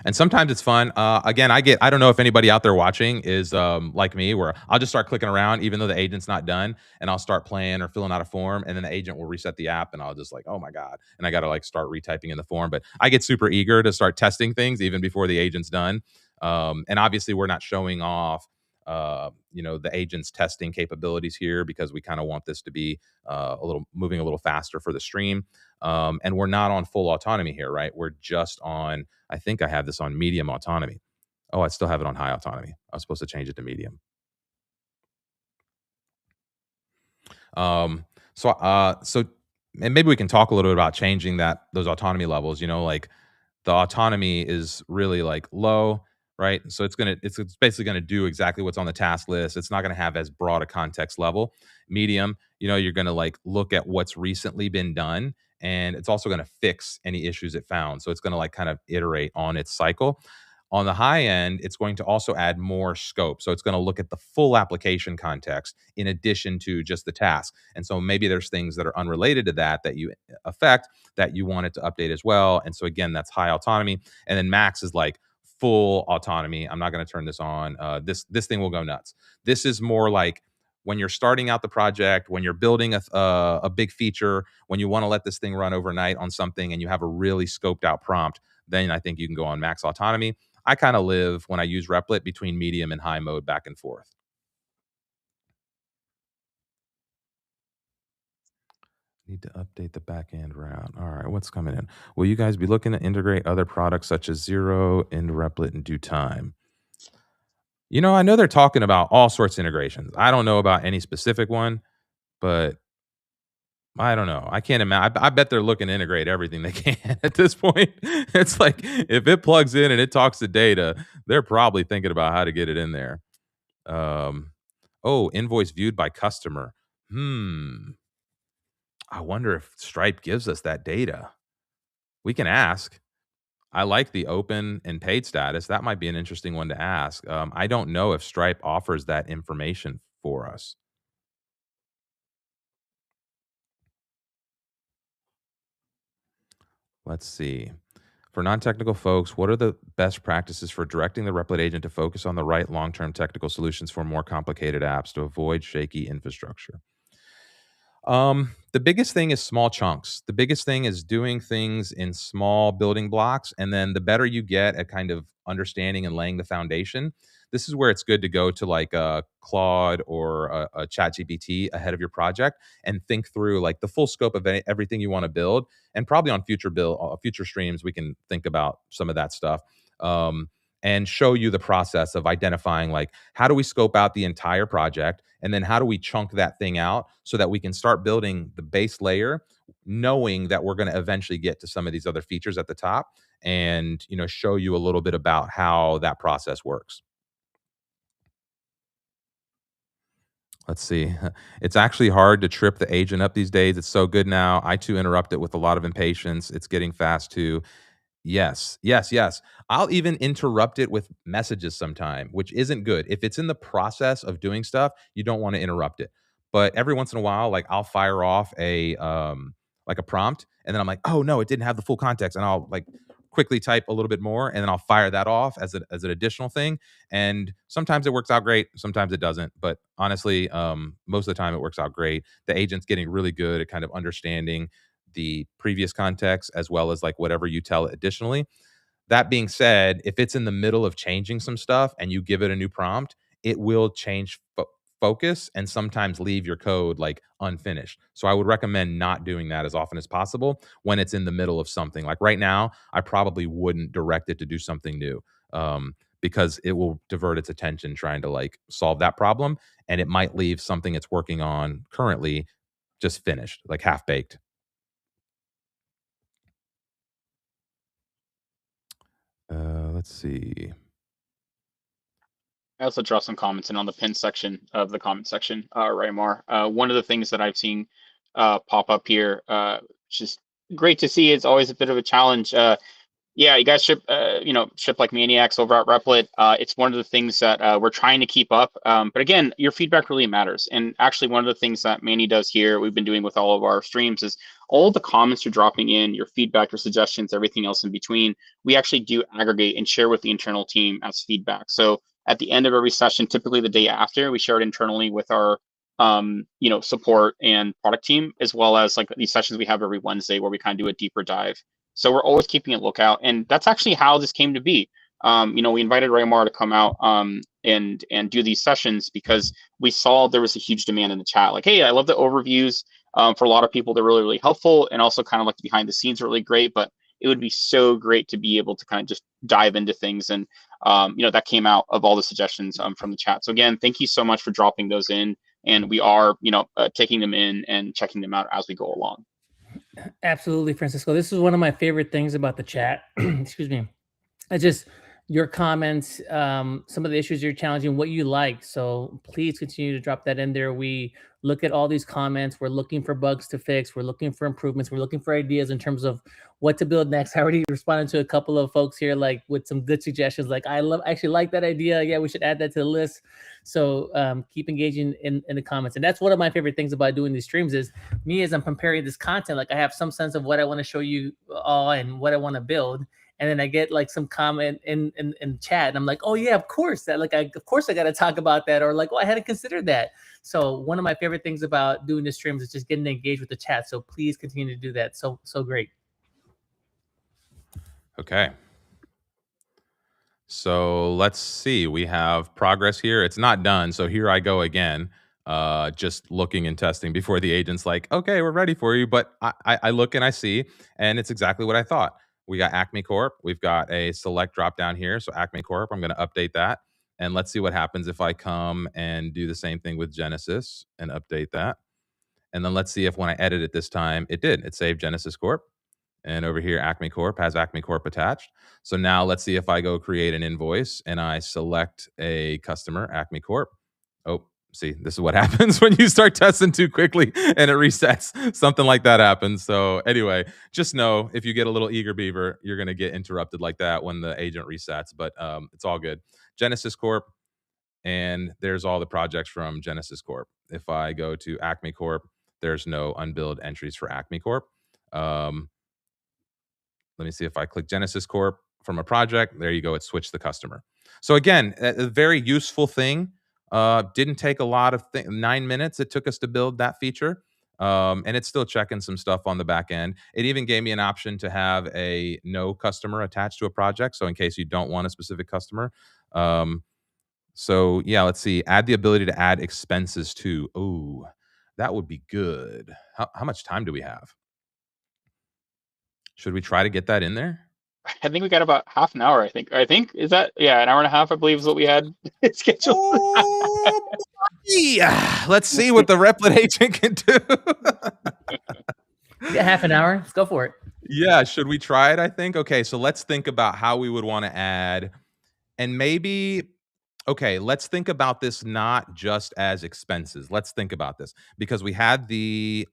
And sometimes it's fun. Again, I don't know if anybody out there watching is like me, where I'll just start clicking around, even though the agent's not done, and I'll start playing or filling out a form, and then the agent will reset the app, and I'll just like, oh my God. And I got to like start retyping in the form. But I get super eager to start testing things even before the agent's done. And obviously, we're not showing off the agent's testing capabilities here because we kind of want this to be moving a little faster for the stream. And we're not on full autonomy here, right? We're just on, I think I have this on medium autonomy. Oh, I still have it on high autonomy. I was supposed to change it to medium. So and maybe we can talk a little bit about changing those autonomy levels. Like the autonomy is really like low, right? So it's basically gonna do exactly what's on the task list. It's not gonna have as broad a context level. Medium, you're gonna like look at what's recently been done, and it's also gonna fix any issues it found. So it's gonna like kind of iterate on its cycle. On the high end, it's going to also add more scope. So it's going to look at the full application context in addition to just the task. And so maybe there's things that are unrelated to that you affect that you want it to update as well. And so again, that's high autonomy. And then max is like full autonomy. I'm not going to turn this on. This thing will go nuts. This is more like when you're starting out the project, when you're building a big feature, when you want to let this thing run overnight on something and you have a really scoped out prompt, then I think you can go on max autonomy. I kind of live when I use Replit between medium and high mode back and forth. Need to update the backend route. All right, what's coming in? Will you guys be looking to integrate other products such as Zero into Replit in due time? I know they're talking about all sorts of integrations. I don't know about any specific one, but I don't know. I can't imagine. I bet they're looking to integrate everything they can at this point. It's like if it plugs in and it talks to data, they're probably thinking about how to get it in there. Um, oh, invoice viewed by customer. I wonder if Stripe gives us that data. We can ask. I like the open and paid status. That might be an interesting one to ask. I don't know if Stripe offers that information for us. Let's see. For non-technical folks, what are the best practices for directing the Replit agent to focus on the right long-term technical solutions for more complicated apps to avoid shaky infrastructure? The biggest thing is small chunks. The biggest thing is doing things in small building blocks. And then the better you get at kind of understanding and laying the foundation, this is where it's good to go to like a Claude or a Chat GPT ahead of your project and think through like the full scope of everything you want to build. And probably on future streams, we can think about some of that stuff. And show you the process of identifying like how do we scope out the entire project and then how do we chunk that thing out so that we can start building the base layer knowing that we're going to eventually get to some of these other features at the top and show you a little bit about how that process works. Let's see. It's actually hard to trip the agent up these days. It's so good now. I too interrupt it with a lot of impatience. It's getting fast too. Yes, yes, yes. I'll even interrupt it with messages sometime, which isn't good. If it's in the process of doing stuff, you don't want to interrupt it. But every once in a while, like I'll fire off a prompt and then I'm like, "Oh no, it didn't have the full context." And I'll like quickly type a little bit more and then I'll fire that off as an additional thing. And sometimes it works out great, sometimes it doesn't. But honestly, most of the time it works out great. The agent's getting really good at kind of understanding the previous context as well as like whatever you tell it additionally. That being said, if it's in the middle of changing some stuff and you give it a new prompt, it will change focus and sometimes leave your code like unfinished. So I would recommend not doing that as often as possible when it's in the middle of something. Like right now, I probably wouldn't direct it to do something new. Because it will divert its attention trying to like solve that problem and it might leave something it's working on currently just finished, like half baked. Let's see. I also draw some comments in on the pin section of the comment section, Raymar. One of the things that I've seen pop up here, just great to see. It's always a bit of a challenge. Yeah, you guys ship like maniacs over at Replit. It's one of the things that we're trying to keep up. But again, your feedback really matters. And actually, one of the things that Manny does here, we've been doing with all of our streams, is all the comments you're dropping in, your feedback, your suggestions, everything else in between, we actually do aggregate and share with the internal team as feedback. So at the end of every session, typically the day after, we share it internally with our support and product team, as well as like these sessions we have every Wednesday where we kind of do a deeper dive. So we're always keeping a lookout, and that's actually how this came to be. We invited Raymar to come out and do these sessions because we saw there was a huge demand in the chat. Like, hey, I love the overviews. For a lot of people, they're really, really helpful, and also kind of like the behind the scenes are really great. But it would be so great to be able to kind of just dive into things, and that came out of all the suggestions from the chat. So again, thank you so much for dropping those in, and we are taking them in and checking them out as we go along. Absolutely, Francisco. This is one of my favorite things about the chat. Excuse me. It's just your comments, some of the issues you're challenging, what you like. So please continue to drop that in there. We look at all these comments. We're looking for bugs to fix. We're looking for improvements. We're looking for ideas in terms of what to build next. I already responded to a couple of folks here, like with some good suggestions. Like, actually like that idea. Yeah, we should add that to the list. So keep engaging in the comments. And that's one of my favorite things about doing these streams is me as I'm preparing this content, like I have some sense of what I want to show you all and what I want to build. And then I get like some comment in chat, and I'm like, oh yeah, of course that of course I got to talk about that, or like, oh, I hadn't considered that. So one of my favorite things about doing the streams is just getting engaged with the chat. So please continue to do that. So great. Okay. So let's see. We have progress here. It's not done. So here I go again, just looking and testing before the agent's like, okay, we're ready for you. But I look and I see, and it's exactly what I thought. We got Acme Corp. We've got a select drop down here. So Acme Corp, I'm going to update that. And let's see what happens if I come and do the same thing with Genesis and update that. And then let's see if when I edit it this time, it did. It saved Genesis Corp. And over here, Acme Corp has Acme Corp attached. So now let's see if I go create an invoice and I select a customer, Acme Corp. Oh, see, this is what happens when you start testing too quickly and it resets. Something like that happens. So anyway, just know if you get a little eager beaver, you're going to get interrupted like that when the agent resets, but it's all good. Genesis Corp, and there's all the projects from Genesis Corp. If I go to Acme Corp, there's no unbilled entries for Acme Corp. Let me see if I click Genesis Corp from a project. There you go. It switched the customer. So again, a very useful thing. Didn't take a lot of 9 minutes it took us to build that feature. And it's still checking some stuff on the back end. It even gave me an option to have a no customer attached to a project. So in case you don't want a specific customer. So yeah, let's see. Add the ability to add expenses too. Oh, that would be good. How much time do we have? Should we try to get that in there? I think we got about half an hour. I think is that an hour and a half. I believe is what we had scheduled. Oh, yeah. Let's see what the Replit agent can do. Yeah, half an hour. Let's go for it. Yeah, should we try it? I think. Okay, so let's think about how we would want to add, and maybe. Okay, let's think about this not just as expenses. Let's think about this because we had the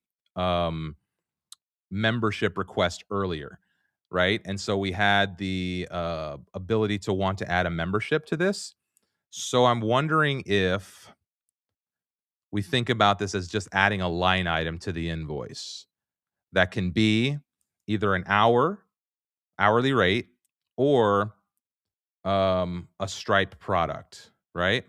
membership request earlier, right? And so we had the ability to want to add a membership to this. So I'm wondering if we think about this as just adding a line item to the invoice that can be either an hourly rate, or a Stripe product, right?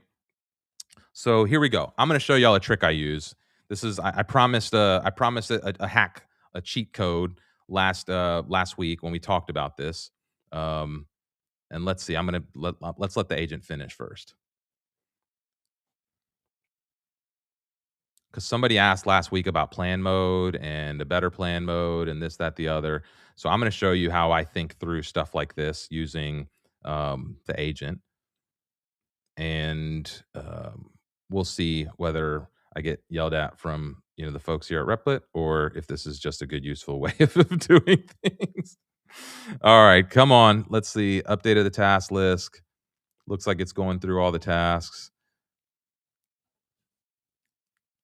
So here we go. I'm going to show y'all a trick I use. This is I promised a hack, a cheat code last week when we talked about this. And let's see. Let's let the agent finish first. Because somebody asked last week about plan mode and a better plan mode and this, that, the other. So I'm going to show you how I think through stuff like this using the agent. And we'll see whether I get yelled at from the folks here at Replit, or if this is just a good, useful way of doing things. All right, come on. Let's see. Update of the task list. Looks like it's going through all the tasks.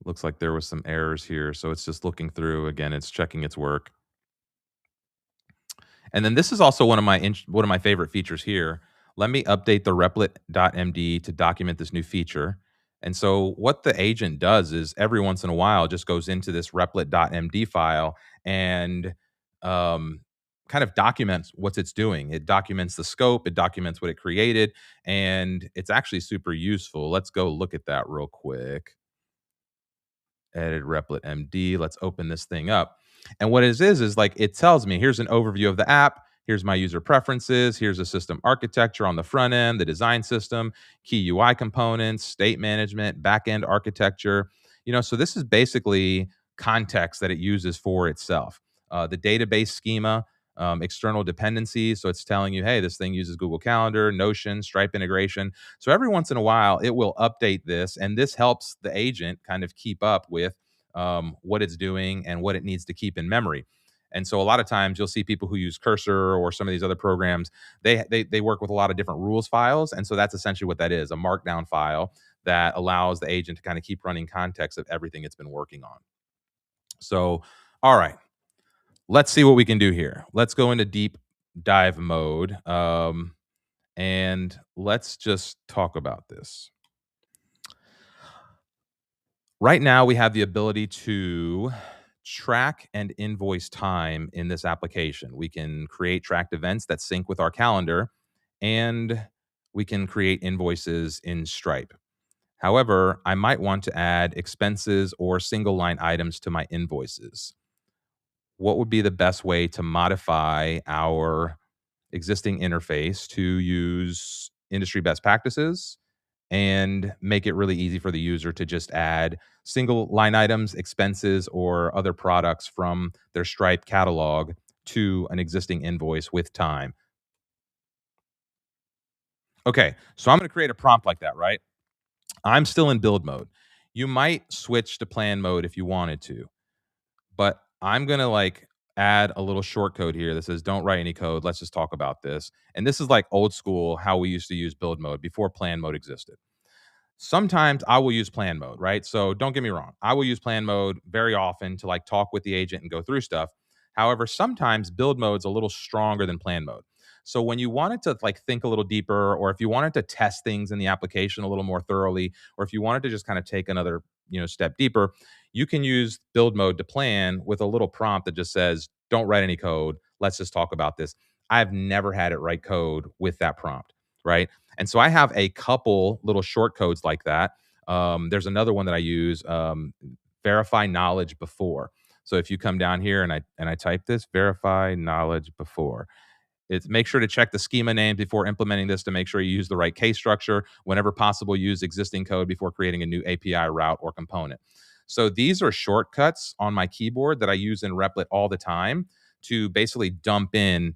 Looks like there was some errors here, so it's just looking through. Again, it's checking its work. And then this is also one of my favorite features here. Let me update the replit.md to document this new feature. And so what the agent does is every once in a while just goes into this replit.md file and kind of documents what it's doing. It documents the scope, it documents what it created, and it's actually super useful. Let's go look at that real quick. Edit Replit MD. Let's open this thing up. And what it is like it tells me, here's an overview of the app. Here's my user preferences. Here's a system architecture on the front end, the design system, key UI components, state management, back-end architecture. So this is basically context that it uses for itself. The database schema, external dependencies. So it's telling you, hey, this thing uses Google Calendar, Notion, Stripe integration. So every once in a while, it will update this, and this helps the agent kind of keep up with what it's doing and what it needs to keep in memory. And so a lot of times you'll see people who use Cursor or some of these other programs, they work with a lot of different rules files. And so that's essentially what that is, a markdown file that allows the agent to kind of keep running context of everything it's been working on. So, all right, let's see what we can do here. Let's go into deep dive mode. And let's just talk about this. Right now, we have the ability to track and invoice time in this application. We can create tracked events that sync with our calendar, and we can create invoices in Stripe. However, I might want to add expenses or single line items to my invoices. What would be the best way to modify our existing interface to use industry best practices and make it really easy for the user to just add single line items, expenses, or other products from their Stripe catalog to an existing invoice with time? Okay, so I'm going to create a prompt like that, right? I'm still in build mode. You might switch to plan mode if you wanted to, but I'm going to like add a little short code here that says don't write any code. Let's just talk about this. And this is like old school how we used to use build mode before plan mode existed. Sometimes I will use plan mode, right? So don't get me wrong. I will use plan mode very often to like talk with the agent and go through stuff. However, sometimes build mode's a little stronger than plan mode. So when you wanted to like think a little deeper, or if you wanted to test things in the application a little more thoroughly, or if you wanted to just kind of take another, step deeper, you can use build mode to plan with a little prompt that just says, don't write any code. Let's just talk about this. I've never had it write code with that prompt, right? And so I have a couple little short codes like that. There's another one that I use, verify knowledge before. So if you come down here and I type this, verify knowledge before. It's make sure to check the schema name before implementing this to make sure you use the right case structure. Whenever possible, use existing code before creating a new API route or component. So these are shortcuts on my keyboard that I use in Replit all the time to basically dump in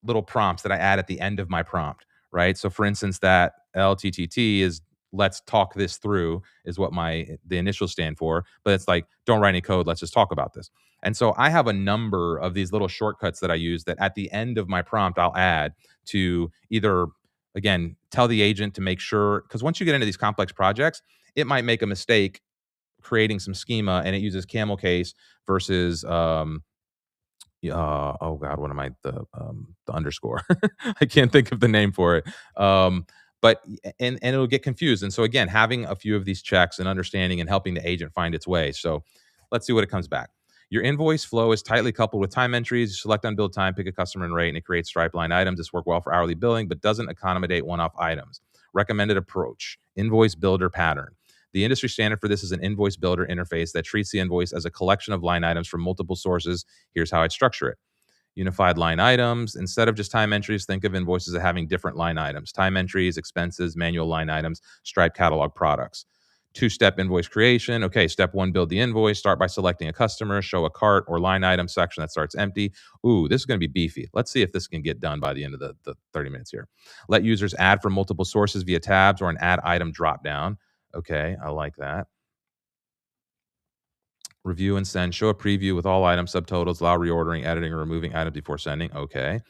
little prompts that I add at the end of my prompt, right? So for instance, that LTTT is let's talk this through is what the initials stand for, but it's like don't write any code, let's just talk about this. And so I have a number of these little shortcuts that I use that at the end of my prompt I'll add to either again tell the agent to make sure, because once you get into these complex projects, it might make a mistake creating some schema and it uses camel case versus oh god, what am I, the underscore? I can't think of the name for it. But and it'll get confused. And so again, having a few of these checks and understanding and helping the agent find its way. So let's see what it comes back. Your invoice flow is tightly coupled with time entries. You select unbilled time, pick a customer and rate, and it creates Stripe line items. This work well for hourly billing, but doesn't accommodate one-off items. Recommended approach: invoice builder pattern. The industry standard for this is an invoice builder interface that treats the invoice as a collection of line items from multiple sources. Here's how I'd structure it. Unified line items. Instead of just time entries, think of invoices as having different line items: time entries, expenses, manual line items, Stripe catalog products. Two-step invoice creation. Okay, step one, build the invoice. Start by selecting a customer, show a cart or line item section that starts empty. Ooh, this is going to be beefy. Let's see if this can get done by the end of the 30 minutes here. Let users add from multiple sources via tabs or an add item drop down. Okay, I like that. Review and send. Show a preview with all items, subtotals, allow reordering, editing, or removing items before sending. Okay.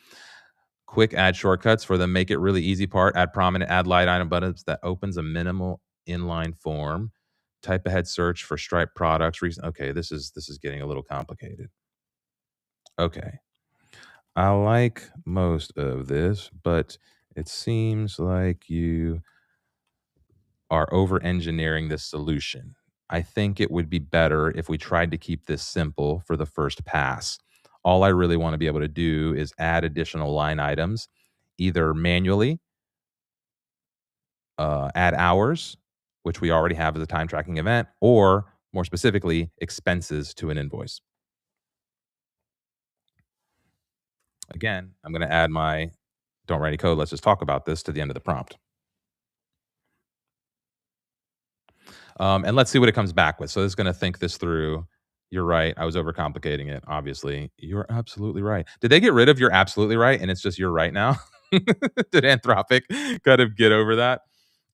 Quick add shortcuts for the make it really easy part. Add prominent, add light item buttons that opens a minimal inline form. Type ahead search for Stripe products. Okay, this is getting a little complicated. Okay. I like most of this, but it seems like you are over engineering this solution. I think it would be better if we tried to keep this simple for the first pass. All I really want to be able to do is add additional line items, either manually, add hours, which we already have as a time tracking event, or more specifically, expenses to an invoice. Again, I'm going to add my don't write any code, let's just talk about this to the end of the prompt. And let's see what it comes back with. So this is going to think this through. You're right. I was overcomplicating it. Obviously, you're absolutely right. Did they get rid of you're absolutely right and it's just you're right now? Did Anthropic kind of get over that?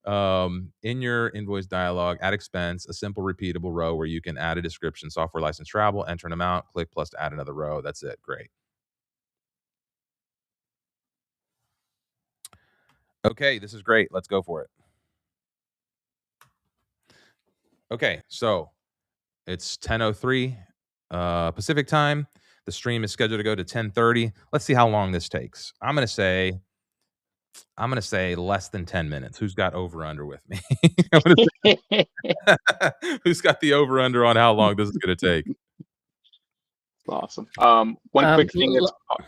In your invoice dialog, add expense, a simple repeatable row where you can add a description, software license travel, enter an amount, click plus to add another row. That's it. Great. Okay, this is great. Let's go for it. Okay, so it's 10:03 Pacific time. The stream is scheduled to go to 10:30. Let's see how long this takes. I'm gonna say less than 10 minutes. Who's got over under with me? Who's got the over under on how long this is gonna take? Awesome. One quick thing.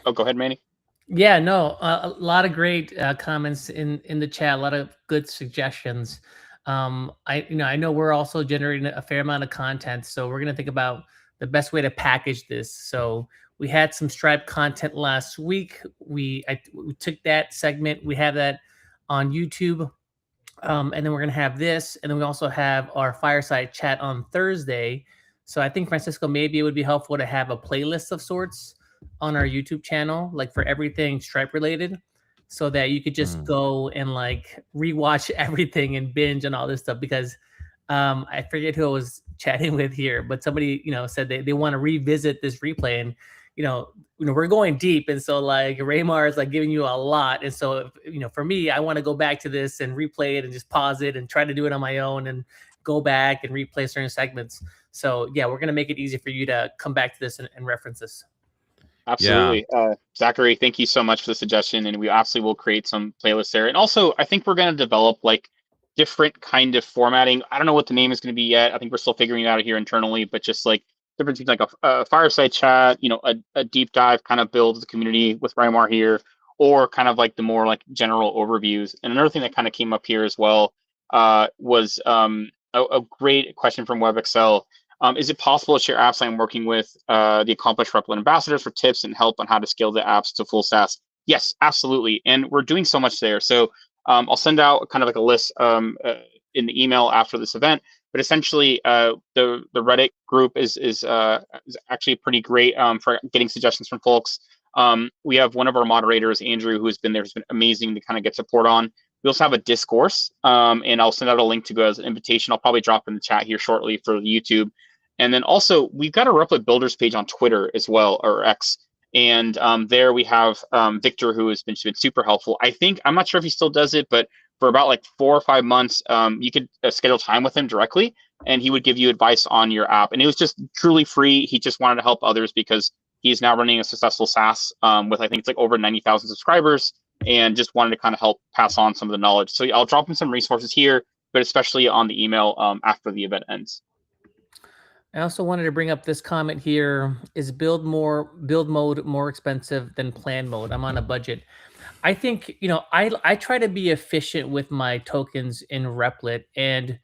Oh, go ahead, Manny. Yeah, no, a lot of great comments in the chat. A lot of good suggestions. I know we're also generating a fair amount of content, so we're gonna think about the best way to package this. So we had some Stripe content last week. We took that segment. We have that on YouTube, and then we're gonna have this, and then we also have our fireside chat on Thursday. So I think, Francisco, maybe it would be helpful to have a playlist of sorts on our YouTube channel, like for everything Stripe related. so that you could just go and like rewatch everything and binge and all this stuff. Because I forget who I was chatting with here, but somebody, said they want to revisit this replay, and we're going deep, and so like Raymar is like giving you a lot, and so for me, I want to go back to this and replay it and just pause it and try to do it on my own and go back and replay certain segments. So yeah, we're gonna make it easy for you to come back to this and reference this. Absolutely. Zachary, thank you so much for the suggestion. And we absolutely will create some playlists there. And also, I think we're going to develop like different kind of formatting. I don't know what the name is going to be yet. I think we're still figuring it out here internally, but just like different things like a fireside chat, a deep dive kind of build the community with Rymar here, or kind of like the more like general overviews. And another thing that kind of came up here as well was a great question from WebExcel. Is it possible to share apps I'm working with the accomplished Replit ambassadors for tips and help on how to scale the apps to full SaaS? Yes, absolutely. And we're doing so much there. So I'll send out kind of like a list in the email after this event. But essentially, the Reddit group is actually pretty great for getting suggestions from folks. We have one of our moderators, Andrew, who has been there, has been amazing to kind of get support on. We also have a discourse, and I'll send out a link to go as an invitation. I'll probably drop in the chat here shortly for YouTube. And then also, we've got a Replit Builders page on Twitter as well, or X. And there we have Victor, who has been super helpful. I'm not sure if he still does it, but for about like 4 or 5 months, you could schedule time with him directly, and he would give you advice on your app. And it was just truly free. He just wanted to help others because he's now running a successful SaaS with, I think it's like over 90,000 subscribers, and just wanted to kind of help pass on some of the knowledge. So I'll drop him some resources here, but especially on the email after the event ends. I also wanted to bring up this comment here. Is build mode more expensive than plan mode? I'm on a budget. I think, I try to be efficient with my tokens in Replit. And,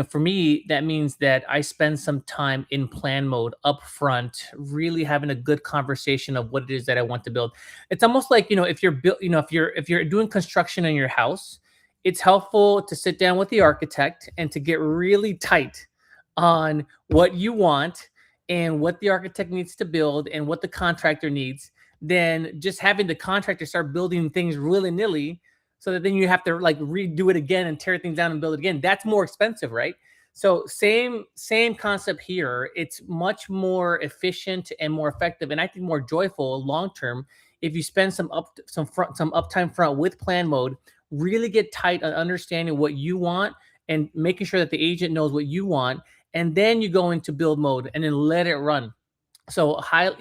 for me, that means that I spend some time in plan mode up front, really having a good conversation of what it is that I want to build. It's almost like, if you're doing construction in your house, it's helpful to sit down with the architect and to get really tight on what you want and what the architect needs to build and what the contractor needs, than just having the contractor start building things willy-nilly, so that then you have to like redo it again and tear things down and build it again. That's more expensive, right? So same concept here. It's much more efficient and more effective, and I think more joyful long term if you spend some uptime front with plan mode, really get tight on understanding what you want and making sure that the agent knows what you want, and then you go into build mode and then let it run. So not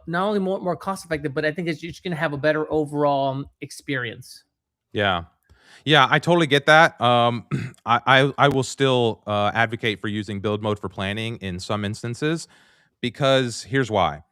only more cost effective, but I think it's just going to have a better overall experience. Yeah, I totally get that. I will still advocate for using build mode for planning in some instances, because here's why.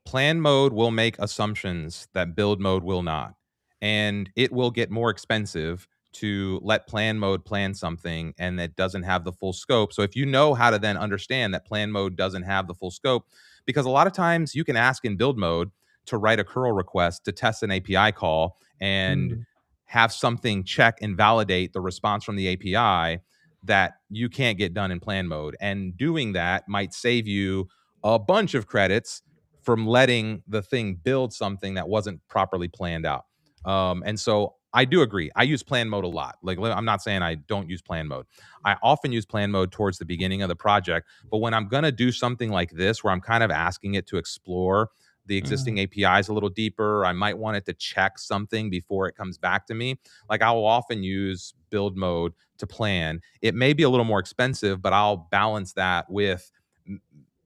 Plan mode will make assumptions that build mode will not, and it will get more expensive to let plan mode plan something and that doesn't have the full scope. So if you know how to then understand that plan mode doesn't have the full scope, because a lot of times you can ask in build mode to write a curl request to test an API call and have something check and validate the response from the API that you can't get done in plan mode. And doing that might save you a bunch of credits from letting the thing build something that wasn't properly planned out. And so I do agree. I use plan mode a lot. Like, I'm not saying I don't use plan mode. I often use plan mode towards the beginning of the project. But when I'm going to do something like this, where I'm kind of asking it to explore the existing APIs a little deeper, I might want it to check something before it comes back to me. Like, I will often use build mode to plan. It may be a little more expensive, but I'll balance that with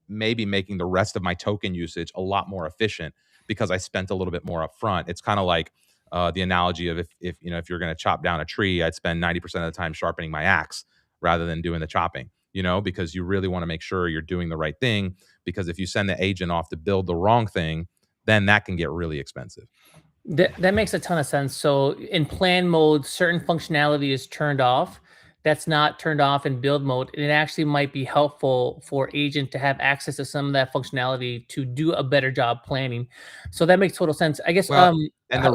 maybe making the rest of my token usage a lot more efficient because I spent a little bit more upfront. It's kind of like the analogy of if you're going to chop down a tree, I'd spend 90% of the time sharpening my axe rather than doing the chopping, because you really want to make sure you're doing the right thing, because if you send the agent off to build the wrong thing, then that can get really expensive. That makes a ton of sense. So in plan mode, certain functionality is turned off that's not turned off in build mode. And it actually might be helpful for agent to have access to some of that functionality to do a better job planning. So that makes total sense. I guess. Well, and the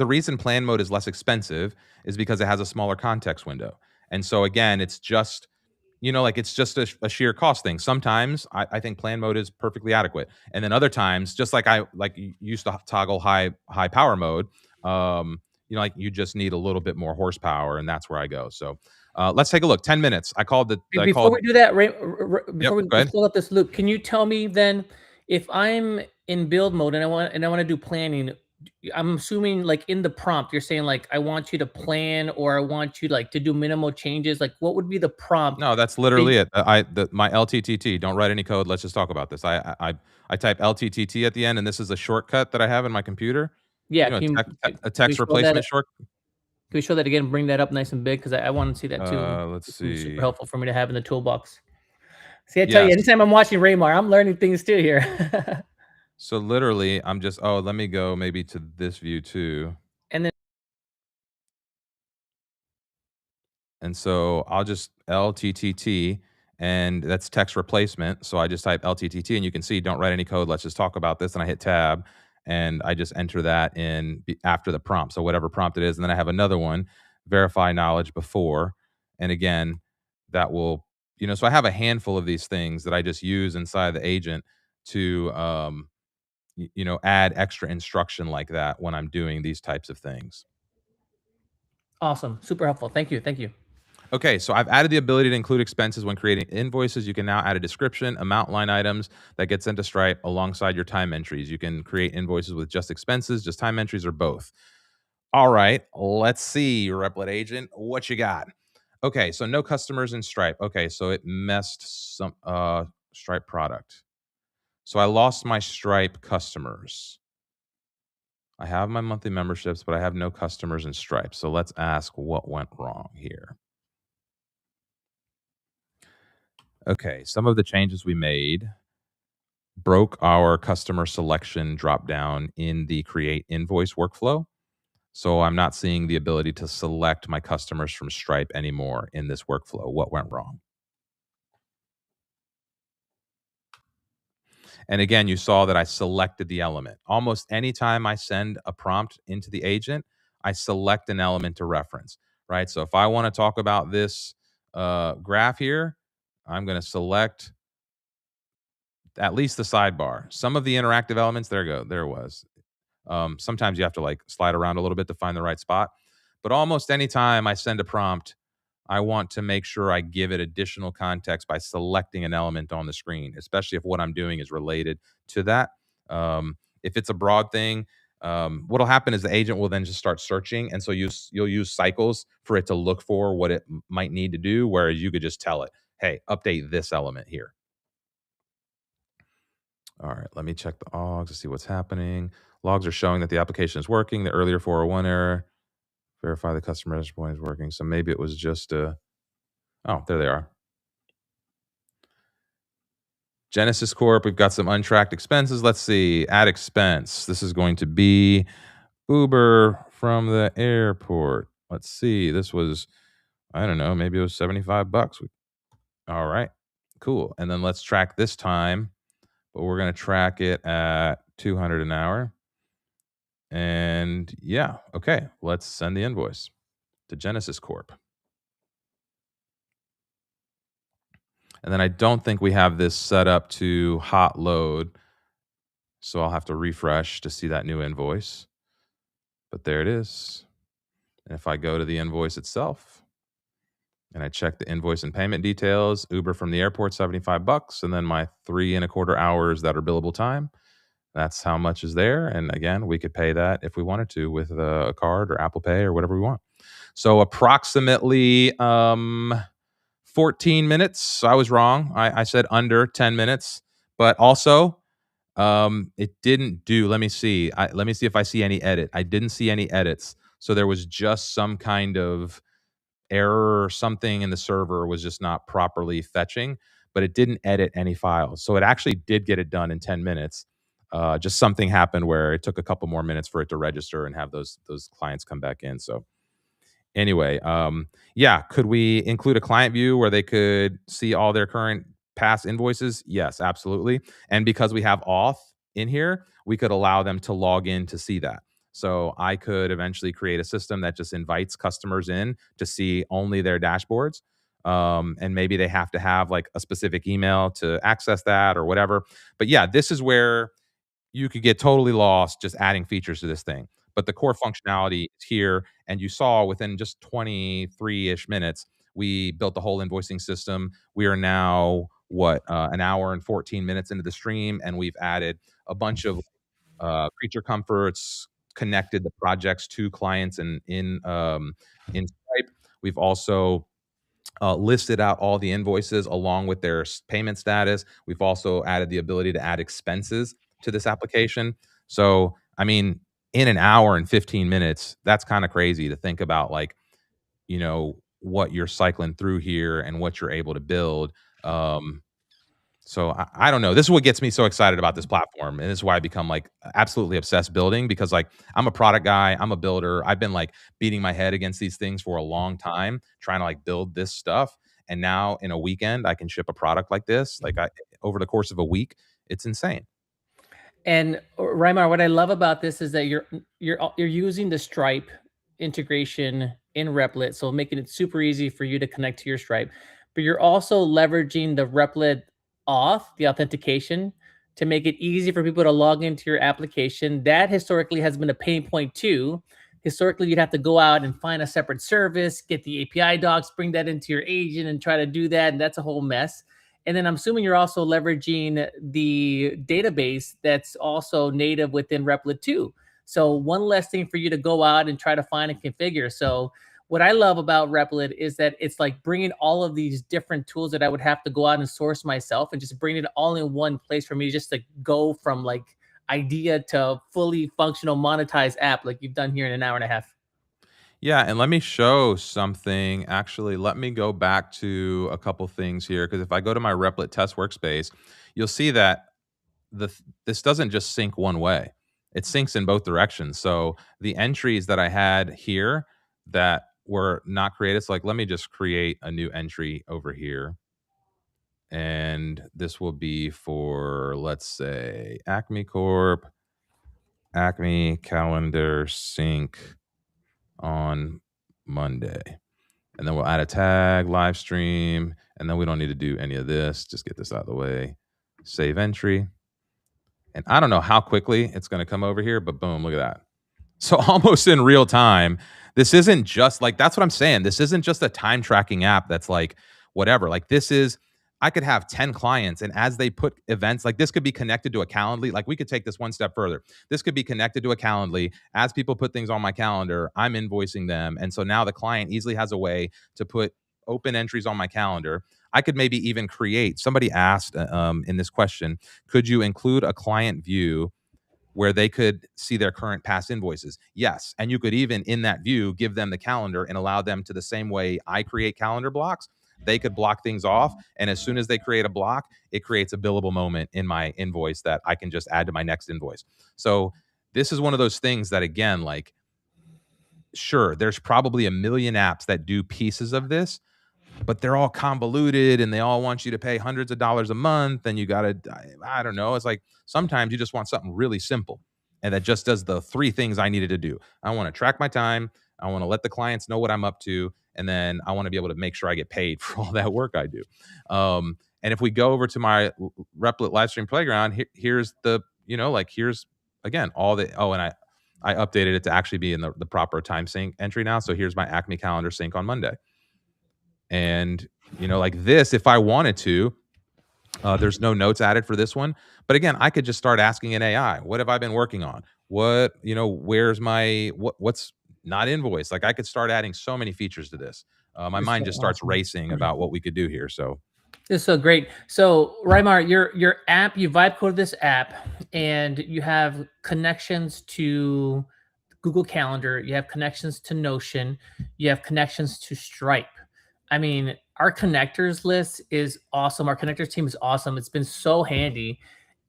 reason plan mode is less expensive is because it has a smaller context window. And so again, it's just, like it's just a sheer cost thing. Sometimes I think plan mode is perfectly adequate, and then other times, just like I used to toggle high power mode, like you just need a little bit more horsepower, and that's where I go. So let's take a look. 10 minutes. I called. Before we do that, Yep, before we go ahead. close up this loop, can you tell me then if I'm in build mode and I want to do planning? I'm assuming like in the prompt, you're saying like I want you to plan or I want you like to do minimal changes. Like what would be the prompt? No, that's literally it. My LTTT. Don't write any code. Let's just talk about this. I type LTTT at the end, and this is a shortcut that I have in my computer. Yeah, A text replacement short. Can we show that again? Bring that up nice and big because I want to see that too. Let's It's see. super helpful for me to have in the toolbox. See, I tell you, anytime I'm watching Raymar, I'm learning things too here. So literally, I'm just let me go maybe to this view too. And so I'll just LTTT, and that's text replacement. So I just type LTTT, and you can see, don't write any code. Let's just talk about this. And I hit tab, and I just enter that in after the prompt. So whatever prompt it is. And then I have another one, verify knowledge before. And again, that will, so I have a handful of these things that I just use inside the agent to, add extra instruction like that when I'm doing these types of things. Awesome. Super helpful. Thank you. Thank you. Okay, so I've added the ability to include expenses when creating invoices. You can now add a description, amount, line items that get sent to Stripe alongside your time entries. You can create invoices with just expenses, just time entries, or both. All right, let's see, Replit agent, what you got? Okay, so no customers in Stripe. Okay, so it messed some Stripe product. So I lost my Stripe customers. I have my monthly memberships, but I have no customers in Stripe. So let's ask what went wrong here. Okay, some of the changes we made broke our customer selection dropdown in the create invoice workflow. So I'm not seeing the ability to select my customers from Stripe anymore in this workflow. What went wrong? And again, you saw that I selected the element. Almost anytime I send a prompt into the agent, I select an element to reference, right? So if I want to talk about this graph here, I'm going to select at least the sidebar. Some of the interactive elements, there it was. Sometimes you have to like slide around a little bit to find the right spot. But almost anytime I send a prompt, I want to make sure I give it additional context by selecting an element on the screen, especially if what I'm doing is related to that. If it's a broad thing, what'll happen is the agent will then just start searching. And so you'll use cycles for it to look for what it might need to do, whereas you could just tell it, hey, update this element here. All right, let me check the logs to see what's happening. Logs are showing that the application is working. The earlier 401 error, verify the customer registration point is working. So maybe it was just oh, there they are. Genesis Corp, we've got some untracked expenses. Let's see, add expense. This is going to be Uber from the airport. Let's see, this was, I don't know, maybe it was $75. All right, cool. And then let's track this time, but we're going to track it at $200 an hour. And yeah, okay, let's send the invoice to Genesis Corp. And then I don't think we have this set up to hot load. So I'll have to refresh to see that new invoice. But there it is. And if I go to the invoice itself and I check the invoice and payment details, Uber from the airport, $75, and then my 3.25 hours that are billable time. That's how much is there. And again, we could pay that if we wanted to with a card or Apple Pay or whatever we want. So approximately 14 minutes. I was wrong. I said under 10 minutes, but also it didn't do. Let me see. Let me see if I see any edit. I didn't see any edits. So there was just some kind of error or something in the server was just not properly fetching, but it didn't edit any files. So it actually did get it done in 10 minutes. Just something happened where it took a couple more minutes for it to register and have those clients come back in. So anyway, yeah, could we include a client view where they could see all their current past invoices? Yes, absolutely. And because we have auth in here, we could allow them to log in to see that. So I could eventually create a system that just invites customers in to see only their dashboards. and maybe they have to have like a specific email to access that or whatever. But yeah, this is where you could get totally lost just adding features to this thing. But the core functionality is here, and you saw within just 23-ish minutes, we built the whole invoicing system. We are now an hour and 14 minutes into the stream, and we've added a bunch of creature comforts, connected the projects to clients and in Stripe. We've also listed out all the invoices along with their payment status. We've also added the ability to add expenses to this application. So, I mean, in an hour and 15 minutes, that's kind of crazy to think about, like, what you're cycling through here and what you're able to build. So I don't know. This is what gets me so excited about this platform. And this is why I become like absolutely obsessed building, because like I'm a product guy, I'm a builder. I've been like beating my head against these things for a long time, trying to like build this stuff. And now in a weekend, I can ship a product like this. Like over the course of a week, it's insane. And Reimar, what I love about this is that you're using the Stripe integration in Replit, so making it super easy for you to connect to your Stripe. But you're also leveraging the Replit the authentication, to make it easy for people to log into your application. That historically has been a pain point too. Historically, you'd have to go out and find a separate service, get the API docs, bring that into your agent, and try to do that, and that's a whole mess. And then I'm assuming you're also leveraging the database that's also native within Replit too. So one less thing for you to go out and try to find and configure. So what I love about Replit is that it's like bringing all of these different tools that I would have to go out and source myself, and just bring it all in one place for me just to go from like idea to fully functional monetized app like you've done here in an hour and a half. Yeah, and let me show something. Actually, let me go back to a couple things here, because if I go to my Replit test workspace, you'll see that this doesn't just sync one way. It syncs in both directions. So the entries that I had here that were not created, so like let me just create a new entry over here. And this will be for, let's say, Acme Corp, Acme calendar sync on Monday. And then we'll add a tag, live stream, and then we don't need to do any of this. Just get this out of the way. Save entry. And I don't know how quickly it's going to come over here, but boom, look at that. So almost in real time. This isn't just like, that's what I'm saying. This isn't just a time tracking app that's like whatever. Like this is, I could have 10 clients, and as they put events, like this could be connected to a Calendly. Like we could take this one step further. This could be connected to a Calendly. As people put things on my calendar, I'm invoicing them. And so now the client easily has a way to put open entries on my calendar. I could maybe even create, somebody asked in this question, could you include a client view where they could see their current past invoices? Yes. And you could even in that view give them the calendar and allow them to, the same way I create calendar blocks, they could block things off. And as soon as they create a block, it creates a billable moment in my invoice that I can just add to my next invoice. So this is one of those things that, again, like, sure, there's probably a million apps that do pieces of this, but they're all convoluted and they all want you to pay hundreds of dollars a month. And you got to, I don't know. It's like sometimes you just want something really simple and that just does the three things I needed to do. I want to track my time. I want to let the clients know what I'm up to. And then I want to be able to make sure I get paid for all that work I do. And if we go over to my Replit Livestream Playground, here's the, here's again, all the, and I updated it to actually be in the proper time sync entry now. So here's my Acme calendar sync on Monday. And, like this, if I wanted to, there's no notes added for this one. But again, I could just start asking an AI, what have I been working on? What, where's my, what's not invoiced? Like I could start adding so many features to this. My mind just starts racing about what we could do here. So this is so great. So Reimar, your app, you vibe coded this app, and you have connections to Google Calendar, you have connections to Notion, you have connections to Stripe. I mean, our connectors list is awesome. Our connectors team is awesome. It's been so handy.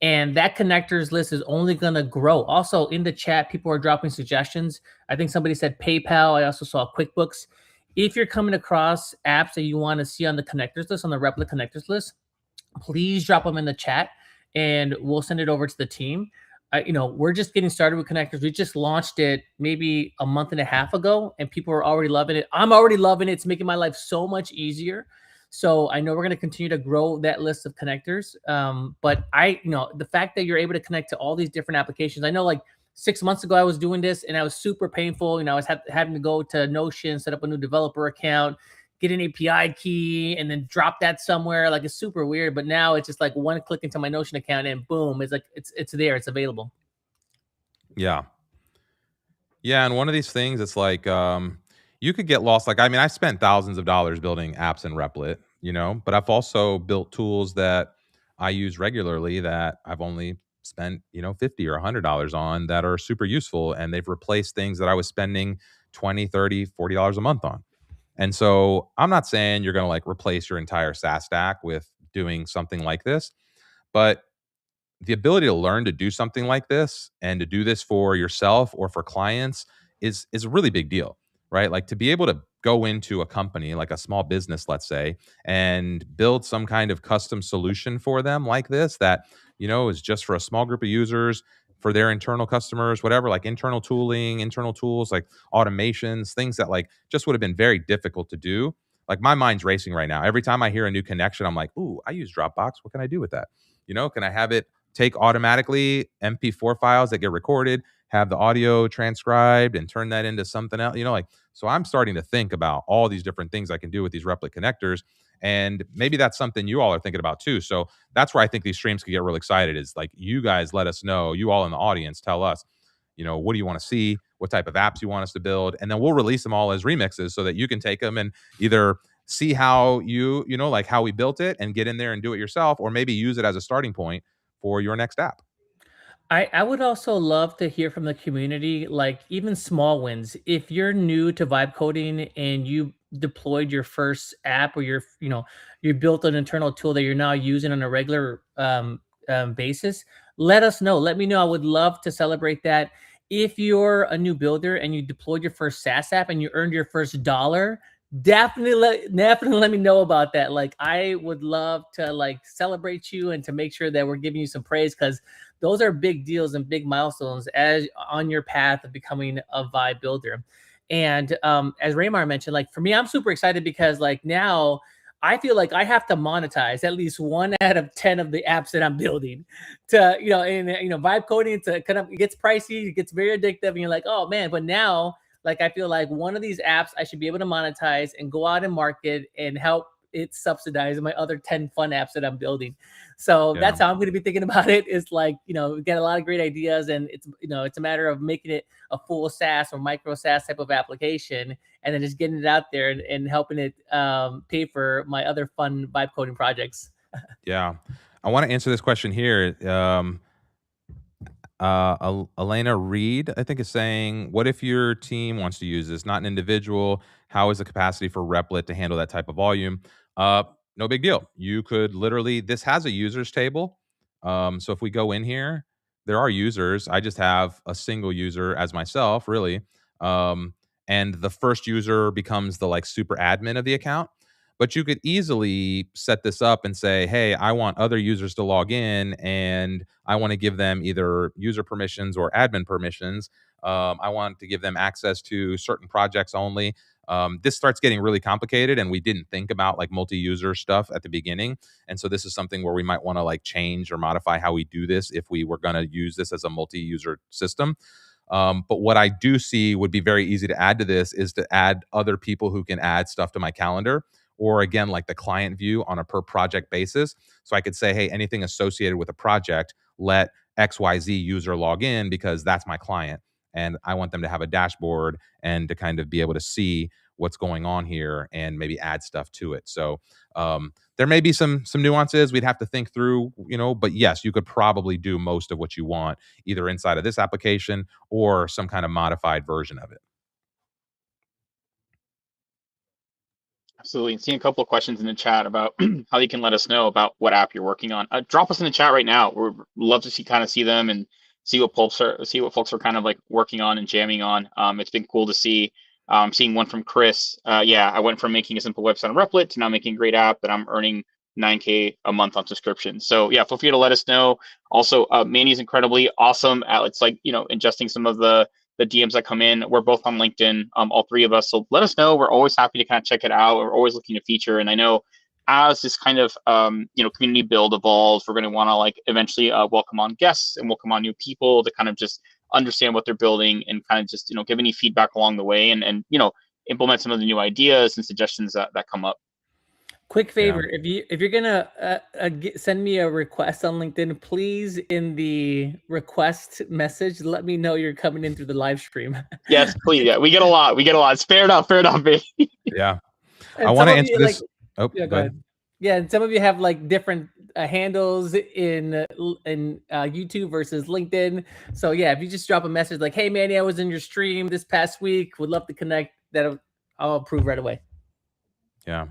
And that connectors list is only going to grow. Also, in the chat, people are dropping suggestions. I think somebody said PayPal. I also saw QuickBooks. If you're coming across apps that you want to see on the connectors list, on the Replit connectors list, please drop them in the chat and we'll send it over to the team. We're just getting started with connectors. We just launched it maybe a month and a half ago, and people are already loving it. I'm already loving it. It's making my life so much easier. So I know we're going to continue to grow that list of connectors. But the fact that you're able to connect to all these different applications, I know like 6 months ago I was doing this and I was super painful. I was having to go to Notion, set up a new developer account, get an API key, and then drop that somewhere. Like, it's super weird. But now it's just like one click into my Notion account and boom, it's like it's there, it's available. Yeah. Yeah, and one of these things, it's like you could get lost. Like, I mean, I spent thousands of dollars building apps in Replit, but I've also built tools that I use regularly that I've only spent, $50 or $100 on, that are super useful, and they've replaced things that I was spending 20, 30, $40 a month on. And so I'm not saying you're going to like replace your entire SaaS stack with doing something like this, but the ability to learn to do something like this and to do this for yourself or for clients is a really big deal, right? Like, to be able to go into a company like a small business, let's say, and build some kind of custom solution for them like this, that is just for a small group of users, for their internal customers, whatever, like internal tooling, internal tools, like automations, things that like just would have been very difficult to do. Like, my mind's racing right now. Every time I hear a new connection, I'm like, ooh, I use Dropbox, what can I do with that? Can I have it take automatically MP4 files that get recorded, have the audio transcribed, and turn that into something else? So I'm starting to think about all these different things I can do with these Replit connectors. And maybe that's something you all are thinking about too. So that's where I think these streams could get real excited, is like, you guys let us know, you all in the audience, tell us, what do you want to see? What type of apps you want us to build? And then we'll release them all as remixes so that you can take them and either see how like how we built it and get in there and do it yourself, or maybe use it as a starting point for your next app. I would also love to hear from the community, like even small wins. If you're new to vibe coding and you deployed your first app, or you built an internal tool that you're now using on a regular basis, let us know. Let me know. I would love to celebrate that. If you're a new builder and you deployed your first SaaS app and you earned your first dollar, definitely let me know about that. Like, I would love to like celebrate you and to make sure that we're giving you some praise, because those are big deals and big milestones as on your path of becoming a vibe builder. And as Raymar mentioned, like for me, I'm super excited because like now I feel like I have to monetize at least 1 out of 10 of the apps that I'm building to, vibe coding to kind of, it gets pricey, it gets very addictive, and you're like, oh man. But now, like, I feel like one of these apps I should be able to monetize and go out and market and help it subsidize my other 10 fun apps that I'm building. So that's how I'm going to be thinking about it. Is like, we get a lot of great ideas, and it's a matter of making it a full SaaS or micro SaaS type of application, and then just getting it out there and helping it pay for my other fun vibe coding projects. Yeah. I want to answer this question here. Elena Reed, I think, is saying, what if your team wants to use this, not an individual? How is the capacity for Replit to handle that type of volume? No big deal. You could literally, this has a users table. So if we go in here, there are users. I just have a single user as myself, really. And the first user becomes the like super admin of the account. But you could easily set this up and say, hey, I want other users to log in, and I want to give them either user permissions or admin permissions. I want to give them access to certain projects only. This starts getting really complicated, and we didn't think about like multi-user stuff at the beginning. And so this is something where we might want to like change or modify how we do this if we were going to use this as a multi-user system. But what I do see would be very easy to add to this is to add other people who can add stuff to my calendar, or again, like the client view on a per project basis. So I could say, hey, anything associated with a project, let XYZ user log in, because that's my client. And I want them to have a dashboard and to kind of be able to see what's going on here and maybe add stuff to it. So there may be some nuances we'd have to think through, but yes, you could probably do most of what you want either inside of this application or some kind of modified version of it. Absolutely. Seeing a couple of questions in the chat about how you can let us know about what app you're working on. Drop us in the chat right now. We'd love to see them and see what folks are kind of like working on and jamming on. It's been cool to see. Seeing one from Chris. Yeah, I went from making a simple website on Replit to now making a great app that I'm earning $9K a month on subscription. So yeah, feel free to let us know. Also, Manny's incredibly awesome at ingesting some of the DMs that come in. We're both on LinkedIn, all three of us. So let us know. We're always happy to kind of check it out. We're always looking to feature. And I know as this kind of community build evolves, we're going to want to like eventually welcome on guests and welcome on new people to kind of just understand what they're building and kind of just give any feedback along the way and implement some of the new ideas and suggestions that come up. Quick favor, if you're gonna send me a request on LinkedIn, please in the request message let me know you're coming in through the live stream. Yes, please. Yeah, we get a lot. It's fair enough, baby. Yeah. And I want to answer this. Go ahead. Yeah, and some of you have like different handles in YouTube versus LinkedIn. So yeah, if you just drop a message like, "Hey Manny, I was in your stream this past week. Would love to connect," I'll approve right away. Yeah.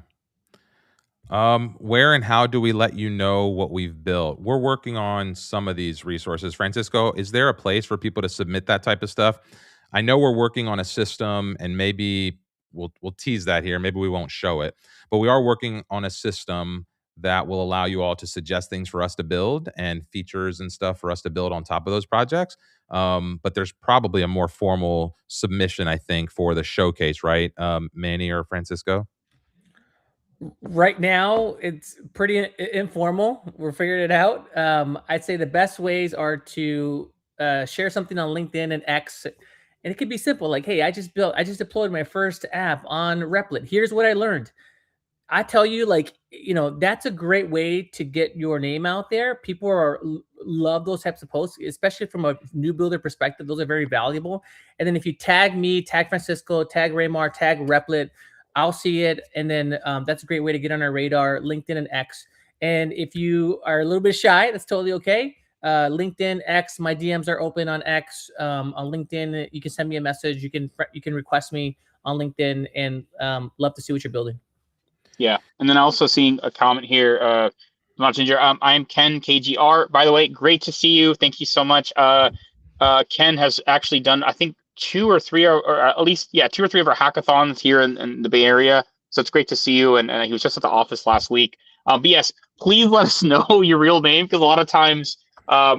Where and how do we let you know what we've built? We're working on some of these resources. Francisco, is there a place for people to submit that type of stuff? I know we're working on a system, and maybe we'll tease that here. Maybe we won't show it, but we are working on a system that will allow you all to suggest things for us to build and features and stuff for us to build on top of those projects. But there's probably a more formal submission, I think, for the showcase, right? Manny or Francisco? Right now, it's pretty informal. We're figuring it out. I'd say the best ways are to share something on LinkedIn and X, and it could be simple, like, "Hey, I just deployed my first app on Replit. Here's what I learned." I tell you, like, that's a great way to get your name out there. People love those types of posts, especially from a new builder perspective. Those are very valuable. And then if you tag me, tag Francisco, tag Raymar, tag Replit, I'll see it. And then that's a great way to get on our radar, LinkedIn and X. And if you are a little bit shy, that's totally okay. LinkedIn, X, my DMs are open on X. On LinkedIn, you can send me a message. You can request me on LinkedIn, and love to see what you're building. Yeah, and then also seeing a comment here, Ginger. I am Ken KGR. By the way, great to see you. Thank you so much. Ken has actually done, I think, 2 or 3, or at least 2 or 3 of our hackathons here in the Bay Area. So it's great to see you. And he was just at the office last week. But yes, please let us know your real name, because a lot of times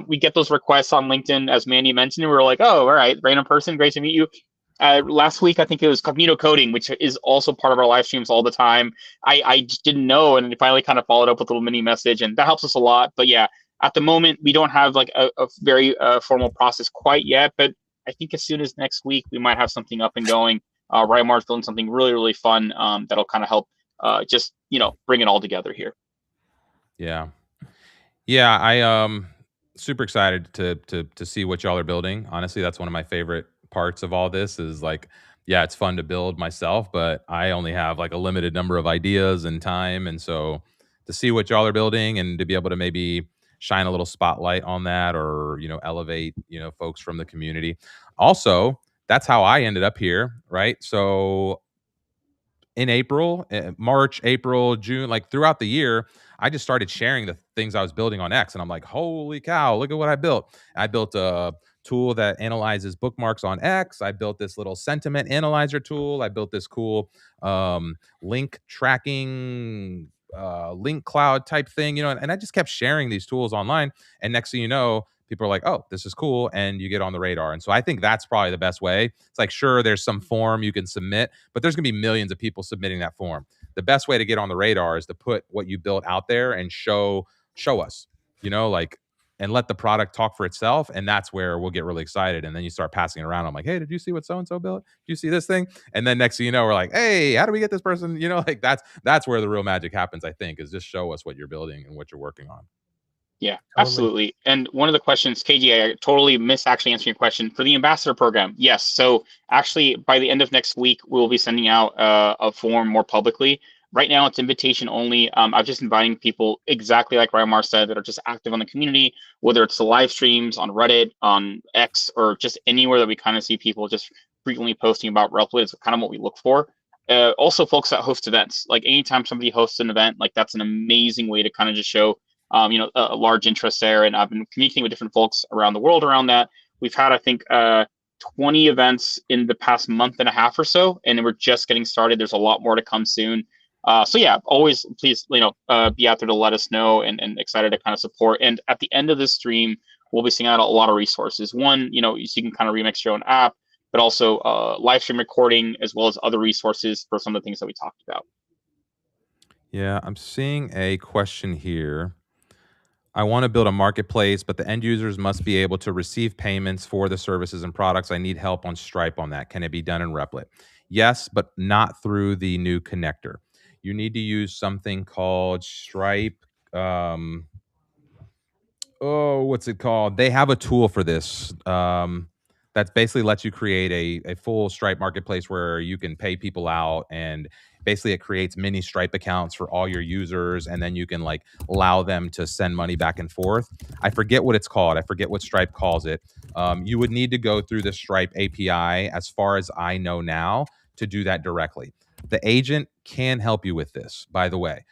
we get those requests on LinkedIn, as Mandy mentioned, and we're like, oh, all right, random person, great to meet you. Last week, I think it was Cognito Coding, which is also part of our live streams all the time. I just didn't know, and finally kind of followed up with a little mini message, and that helps us a lot. But yeah, at the moment, we don't have like a very formal process quite yet, but I think as soon as next week, we might have something up and going. Rymar's building something really, really fun that'll kind of help just, bring it all together here. Yeah. Yeah, I super excited to see what y'all are building. Honestly, that's one of my favorite parts of all this is like, yeah, it's fun to build myself, but I only have like a limited number of ideas and time. And so to see what y'all are building and to be able to maybe shine a little spotlight on that or, elevate, folks from the community. Also, that's how I ended up here, right? So in April, March, April, June, like throughout the year, I just started sharing the things I was building on X. And I'm like, holy cow, look at what I built. I built a tool that analyzes bookmarks on X. I built this little sentiment analyzer tool. I built this cool link tracking, link cloud type thing, and I just kept sharing these tools online. And next thing you know, people are like, oh, this is cool. And you get on the radar. And so I think that's probably the best way. It's like, sure, there's some form you can submit, but there's going to be millions of people submitting that form. The best way to get on the radar is to put what you built out there and show us, and let the product talk for itself. And that's where we'll get really excited. And then you start passing it around. I'm like, hey, did you see what so-and-so built? Did you see this thing? And then next thing you know, we're like, hey, how do we get this person? Like that's where the real magic happens, I think, is just show us what you're building and what you're working on. Yeah, absolutely. And one of the questions, KG, I totally missed actually answering your question for the ambassador program. Yes. So actually, by the end of next week, we'll be sending out a form more publicly. Right now, it's invitation only. I'm just inviting people exactly like Ryan Mars said that are just active on the community, whether it's the live streams on Reddit, on X, or just anywhere that we kind of see people just frequently posting about Replit is kind of what we look for. Also, folks that host events, like anytime somebody hosts an event, like that's an amazing way to kind of just show a large interest there. And I've been communicating with different folks around the world around that. We've had, I think, 20 events in the past month and a half or so, and we're just getting started. There's a lot more to come soon. So yeah, always please, be out there to let us know and excited to kind of support. And at the end of this stream, we'll be sending out a lot of resources. One, so you can kind of remix your own app, but also live stream recording, as well as other resources for some of the things that we talked about. Yeah, I'm seeing a question here. I want to build a marketplace, but the end users must be able to receive payments for the services and products. I need help on Stripe on that. Can it be done in Replit? Yes, but not through the new connector. You need to use something called Stripe. What's it called? They have a tool for this. That basically lets you create a full Stripe marketplace where you can pay people out, and basically it creates mini Stripe accounts for all your users, and then you can like allow them to send money back and forth. I forget what it's called. I forget what Stripe calls it. You would need to go through the Stripe API, as far as I know now, to do that directly. The agent can help you with this, by the way.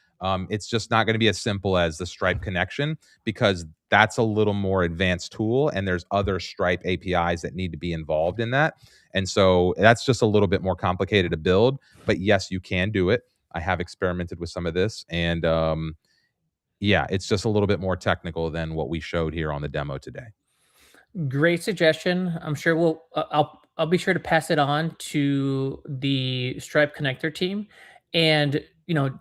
It's just not going to be as simple as the Stripe connection, because that's a little more advanced tool, and there's other Stripe APIs that need to be involved in that. And so that's just a little bit more complicated to build. But yes, you can do it. I have experimented with some of this, and yeah, it's just a little bit more technical than what we showed here on the demo today. Great suggestion. I'm sure I'll be sure to pass it on to the Stripe connector team. And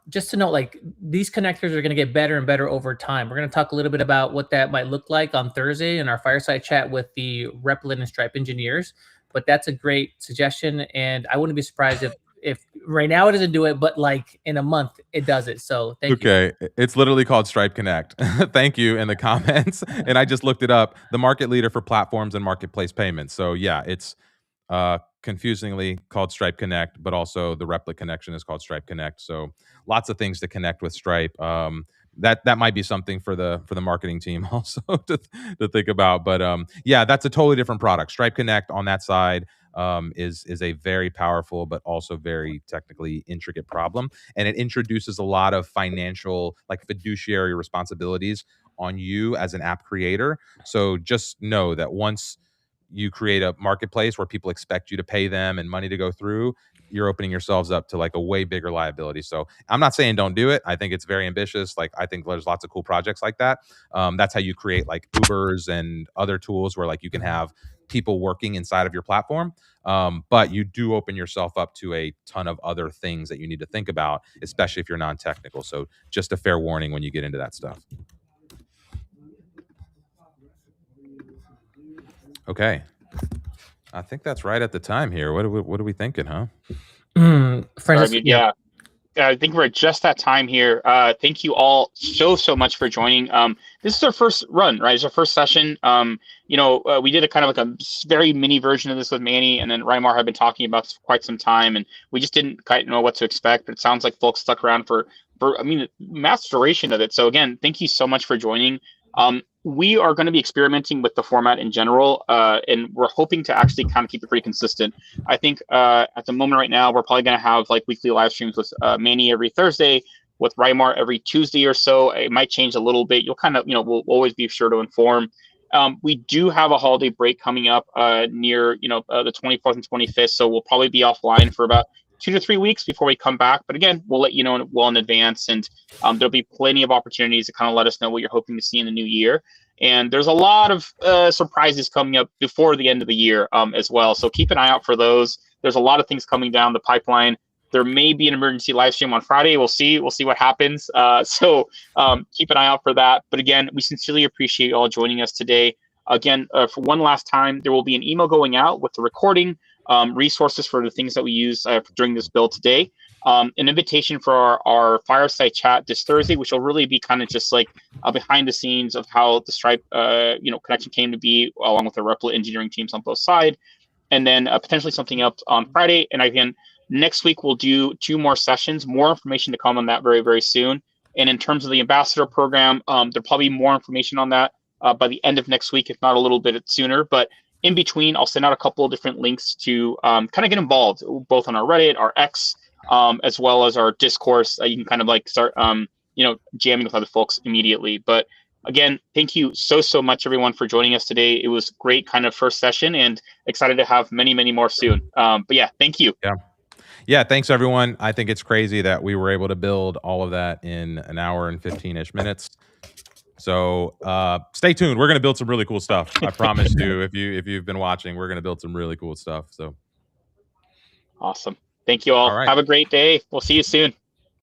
just to note, like, these connectors are going to get better and better over time. We're going to talk a little bit about what that might look like on Thursday in our fireside chat with the Replit and Stripe engineers. But that's a great suggestion, and I wouldn't be surprised if right now it doesn't do it, but like in a month it does it. So thank you. Okay, it's literally called Stripe Connect. Thank you in the comments. And I just looked it up. The market leader for platforms and marketplace payments. So yeah, it's confusingly called Stripe Connect, but also the Replit connection is called Stripe Connect. So lots of things to connect with Stripe. That might be something for the marketing team also to think about. But yeah, that's a totally different product. Stripe Connect on that side is a very powerful but also very technically intricate problem, and it introduces a lot of financial, like, fiduciary responsibilities on you as an app creator. So just know that once you create a marketplace where people expect you to pay them and money to go through, you're opening yourselves up to like a way bigger liability. So I'm not saying don't do it. I think it's very ambitious. Like, I think there's lots of cool projects like that. That's how you create like Ubers and other tools where like you can have people working inside of your platform. But you do open yourself up to a ton of other things that you need to think about, especially if you're non-technical. So just a fair warning when you get into that stuff. Okay. I think that's right at the time here. What are we thinking, huh? Francis, Yeah. I think we're just that time here. Thank you all so much for joining. This is our first run, right? It's our first session. We did a kind of like a very mini version of this with Manny, and then Reimar had been talking about this for quite some time, and we just didn't quite know what to expect. But it sounds like folks stuck around for mass duration of it. So again, thank you so much for joining. We are going to be experimenting with the format in general, and we're hoping to actually kind of keep it pretty consistent. I think at the moment right now, we're probably going to have like weekly live streams with Manny every Thursday, with Reimar every Tuesday or so. It might change a little bit. You'll kind of, we'll always be sure to inform. We do have a holiday break coming up near, the 24th and 25th. So we'll probably be offline for about 2 to 3 weeks before we come back. But again, we'll let you know well in advance, and there'll be plenty of opportunities to kind of let us know what you're hoping to see in the new year. And there's a lot of surprises coming up before the end of the year as well. So keep an eye out for those. There's a lot of things coming down the pipeline. There may be an emergency live stream on Friday. We'll see. We'll see what happens. So keep an eye out for that. But again, we sincerely appreciate you all joining us today. Again, for one last time, there will be an email going out with the recording, resources for the things that we use during this build today, an invitation for our fireside chat this Thursday, which will really be kind of just like behind the scenes of how the Stripe connection came to be, along with the Replit engineering teams on both sides, and then potentially something else on Friday. And again, next week we'll do 2 more sessions. More information to come on that very, very soon. And in terms of the ambassador program, there'll probably be more information on that by the end of next week, if not a little bit sooner. But in between, I'll send out a couple of different links to kind of get involved, both on our Reddit, our X, as well as our discourse. You can kind of like start, jamming with other folks immediately. But again, thank you so much, everyone, for joining us today. It was great kind of first session, and excited to have many, many more soon. But yeah, thank you. Yeah, thanks, everyone. I think it's crazy that we were able to build all of that in an hour and 15-ish minutes. So stay tuned. We're going to build some really cool stuff. I promise you, if you've been watching, we're going to build some really cool stuff. So awesome. Thank you all. All right. Have a great day. We'll see you soon.